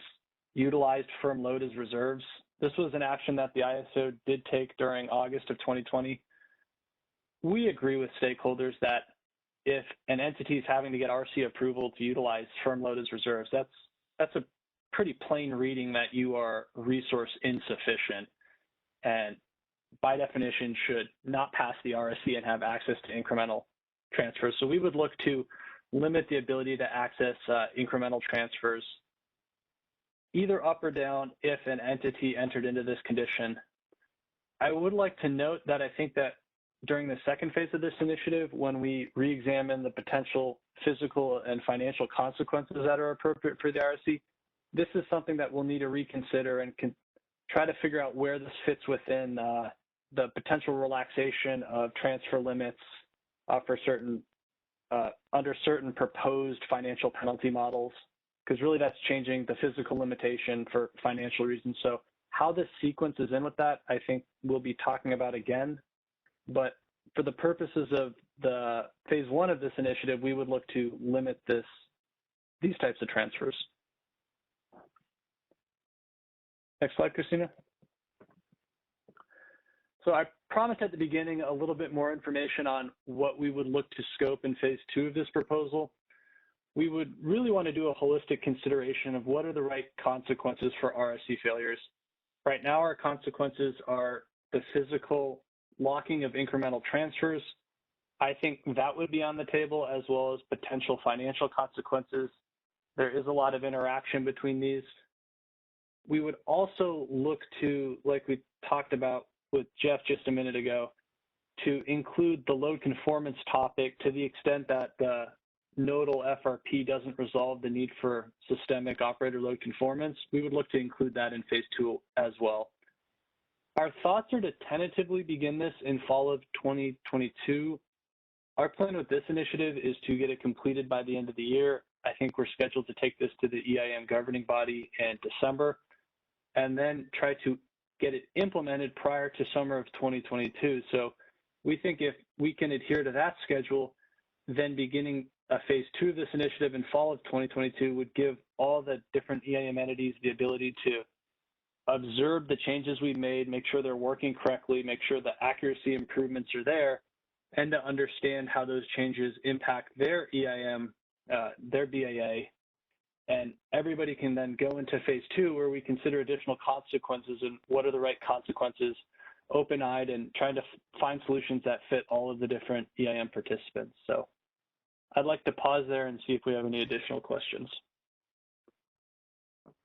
utilized firm load as reserves. This was an action that the ISO did take during August of 2020. We agree with stakeholders that if an entity is having to get RC approval to utilize firm load as reserves, that's a pretty plain reading that you are resource insufficient and by definition should not pass the RSC and have access to incremental transfers. So we would look to limit the ability to access incremental transfers either up or down if an entity entered into this condition. I would like to note that I think that during the second phase of this initiative, when we re-examine the potential physical and financial consequences that are appropriate for the RSC, this is something that we'll need to reconsider and can try to figure out where this fits within the potential relaxation of transfer limits for certain under certain proposed financial penalty models, because really that's changing the physical limitation for financial reasons. So how this sequences in with that, I think we'll be talking about again. But for the purposes of the phase one of this initiative, we would look to limit these types of transfers. Next slide, Christina. So I promised at the beginning a little bit more information on what we would look to scope in phase two of this proposal. We would really want to do a holistic consideration of what are the right consequences for RSC failures. Right now, our consequences are the physical locking of incremental transfers. I think that would be on the table, as well as potential financial consequences. There is a lot of interaction between these. We would also look to, like we talked about with Jeff just a minute ago, to include the load conformance topic to the extent that the nodal FRP doesn't resolve the need for systemic operator load conformance. We would look to include that in phase two as well. Our thoughts are to tentatively begin this in fall of 2022. Our plan with this initiative is to get it completed by the end of the year. I think we're scheduled to take this to the EIM governing body in December, and then try to get it implemented prior to summer of 2022. So we think if we can adhere to that schedule, then beginning a phase two of this initiative in fall of 2022 would give all the different EIM entities the ability to observe the changes we've made, make sure they're working correctly, make sure the accuracy improvements are there, and to understand how those changes impact their EIM, their BAA. And everybody can then go into phase two where we consider additional consequences and what are the right consequences, open-eyed and trying to find solutions that fit all of the different EIM participants. So I'd like to pause there and see if we have any additional questions.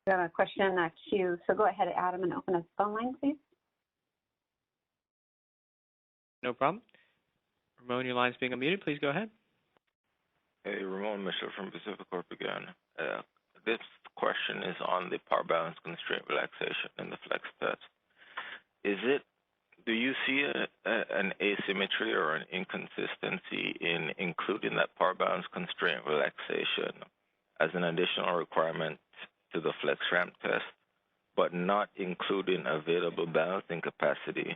We have a question in that queue. So go ahead, Adam, and open a phone line, please. No problem. Ramon, your line's being unmuted. Please go ahead. Hey, Ramon Mitchell from Pacific Corp again. This question is on the power balance constraint relaxation in the flex test. Do you see an asymmetry or an inconsistency in including that power balance constraint relaxation as an additional requirement to the flex ramp test, but not including available balancing capacity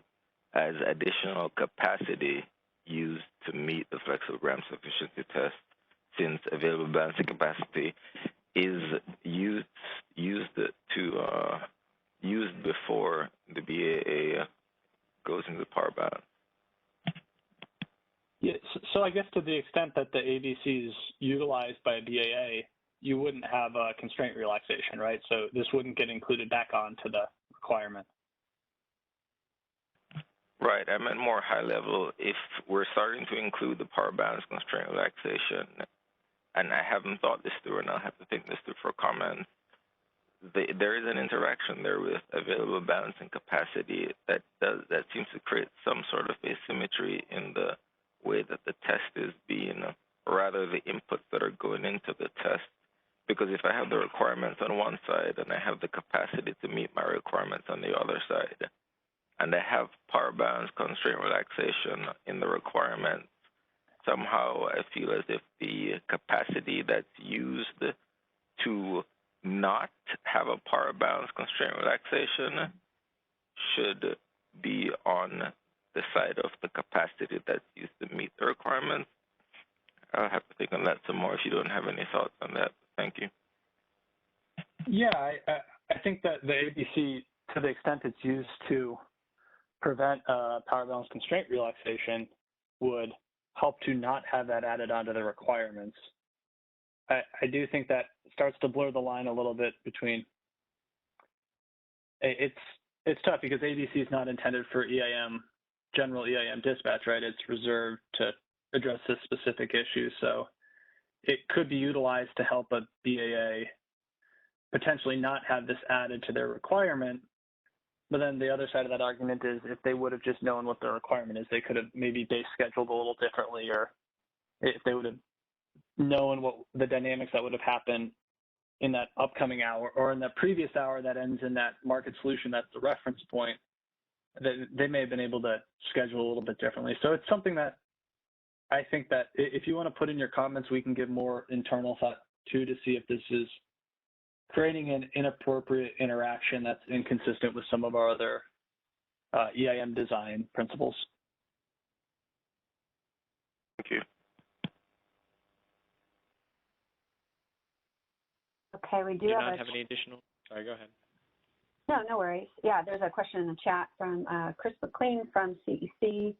as additional capacity used to meet the flexible ramp sufficiency test, since available balancing capacity is used before the BAA goes into the power balance? Yeah, so I guess to the extent that the ABC is utilized by a BAA, you wouldn't have a constraint relaxation, right? So this wouldn't get included back onto the requirement. Right, I meant more high level. If we're starting to include the power balance constraint relaxation, and I haven't thought this through, and I'll have to think this through for comment, there is an interaction there with available balancing capacity that seems to create some sort of asymmetry in the way that the test is being, rather the inputs that are going into the test. Because if I have the requirements on one side and I have the capacity to meet my requirements on the other side, and I have power balance constraint relaxation in the requirements, somehow I feel as if the capacity that's used to not have a power balance constraint relaxation should be on the side of the capacity that's used to meet the requirements. I'll have to think on that some more if you don't have any thoughts on that. Thank you. Yeah, I think that the ABC, to the extent it's used to prevent power balance constraint relaxation, would help to not have that added onto the requirements. I do think that starts to blur the line a little bit between, it's tough because ABC is not intended for EIM, general EIM dispatch, right? It's reserved to address this specific issue. So it could be utilized to help a BAA potentially not have this added to their requirement. But then the other side of that argument is if they would have just known what the requirement is, they could have maybe base scheduled a little differently, or if they would have known what the dynamics that would have happened in that upcoming hour or in the previous hour that ends in that market solution, that's the reference point, that they may have been able to schedule a little bit differently. So it's something that I think that if you want to put in your comments, we can give more internal thought too to see if this is creating an inappropriate interaction that's inconsistent with some of our other EIM design principles. Thank you. Okay, we do not have any additional. Sorry, go ahead. No worries. Yeah, there's a question in the chat from Chris McLean from CEC. This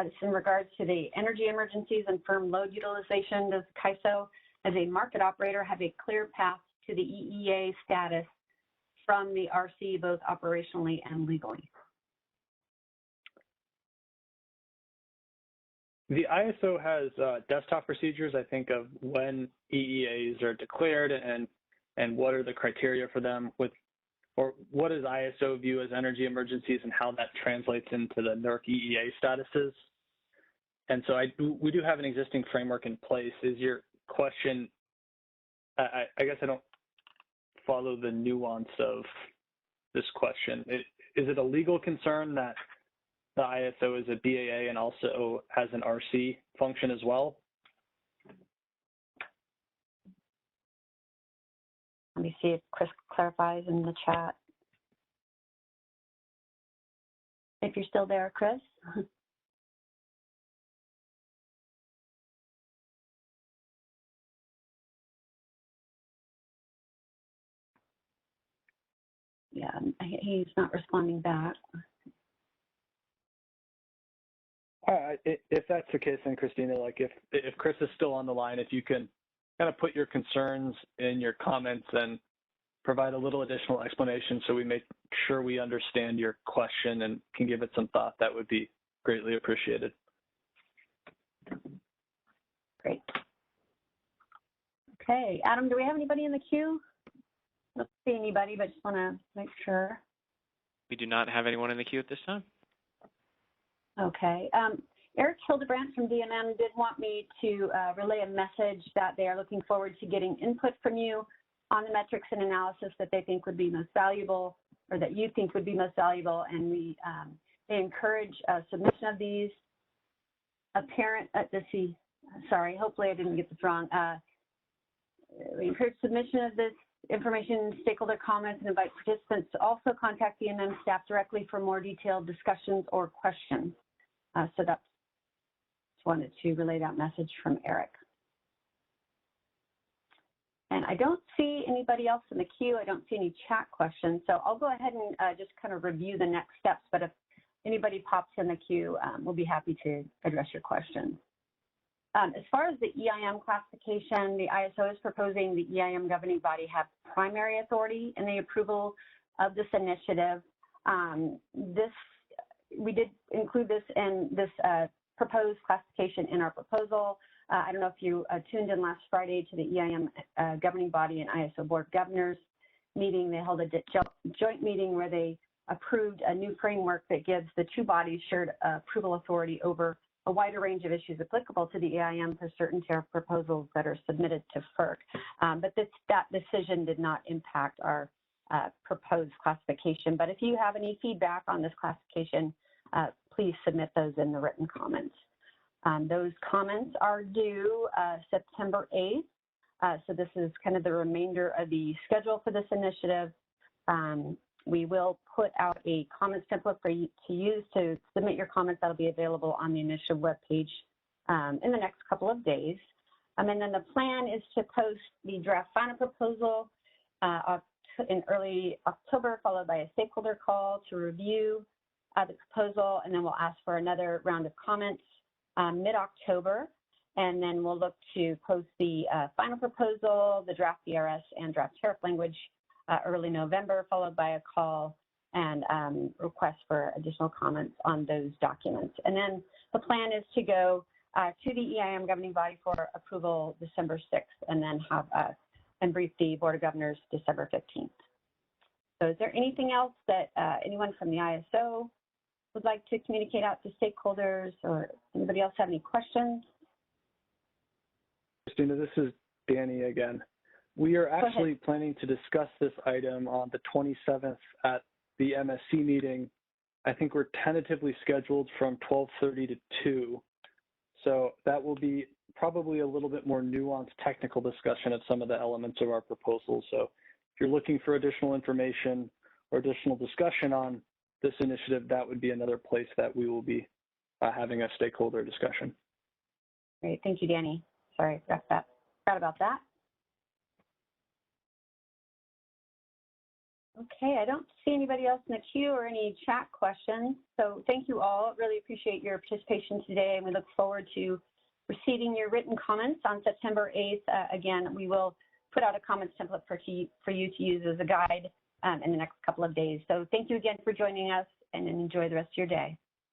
is in regards to the energy emergencies and firm load utilization. Does CAISO, as a market operator, have a clear path to the EEA status from the RC, both operationally and legally? The ISO has desktop procedures, I think, of when EEAs are declared and what are the criteria for them, or what does ISO view as energy emergencies and how that translates into the NERC EEA statuses. And so we do have an existing framework in place. Is your question, I guess I don't follow the nuance of this question. Is it a legal concern that the ISO is a BAA and also has an RC function as well? Let me see if Chris clarifies in the chat. If you're still there, Chris. Yeah, he's not responding back. If that's the case, then Christina, like if Chris is still on the line, if you can kind of put your concerns in your comments and provide a little additional explanation so we make sure we understand your question and can give it some thought, that would be greatly appreciated. Great. Okay, Adam, do we have anybody in the queue? I don't see anybody, but just want to make sure. We do not have anyone in the queue at this time. Okay. Eric Hildebrandt from DMM did want me to relay a message that they are looking forward to getting input from you on the metrics and analysis that they think would be most valuable, or that you think would be most valuable, and they encourage submission of these. Sorry, hopefully I didn't get this wrong. We encourage submission of this information, stakeholder comments, and invite participants to also contact DMM staff directly for more detailed discussions or questions. So that's just wanted to relay that message from Eric. And I don't see anybody else in the queue. I don't see any chat questions. So I'll go ahead and just kind of review the next steps. But if anybody pops in the queue, we'll be happy to address your questions. As far as the EIM classification, the ISO is proposing the EIM governing body have primary authority in the approval of this initiative. We did include this in this proposed classification in our proposal. I don't know if you tuned in last Friday to the EIM governing body and ISO board of governors meeting. They held a joint meeting where they approved a new framework that gives the two bodies shared approval authority over a wider range of issues applicable to the EIM for certain tariff proposals that are submitted to FERC. But that decision did not impact our proposed classification. But if you have any feedback on this classification, please submit those in the written comments. Those comments are due September 8th. So this is kind of the remainder of the schedule for this initiative. We will put out a comments template for you to use to submit your comments. That'll be available on the initiative webpage in the next couple of days. And then the plan is to post the draft final proposal in early October, followed by a stakeholder call to review the proposal, and then we'll ask for another round of comments mid-October, and then we'll look to post the final proposal, the draft BRS, and draft tariff language early November, followed by a call and request for additional comments on those documents. And then the plan is to go to the EIM governing body for approval December 6th, and then have and brief the Board of Governors December 15th. So is there anything else that anyone from the ISO would like to communicate out to stakeholders, or anybody else have any questions? Christina, this is Danny again. We are actually planning to discuss this item on the 27th at the MSC meeting. I think we're tentatively scheduled from 12:30 to 2. So that will be probably a little bit more nuanced technical discussion of some of the elements of our proposal. So if you're looking for additional information or additional discussion on this initiative, that would be another place that we will be having a stakeholder discussion. Great, thank you, Danny. Sorry, I forgot about that. Okay, I don't see anybody else in the queue or any chat questions. So thank you all. Really appreciate your participation today, and we look forward to receiving your written comments on September 8th. Again, we will put out a comments template for you to use as a guide in the next couple of days. So thank you again for joining us, and enjoy the rest of your day.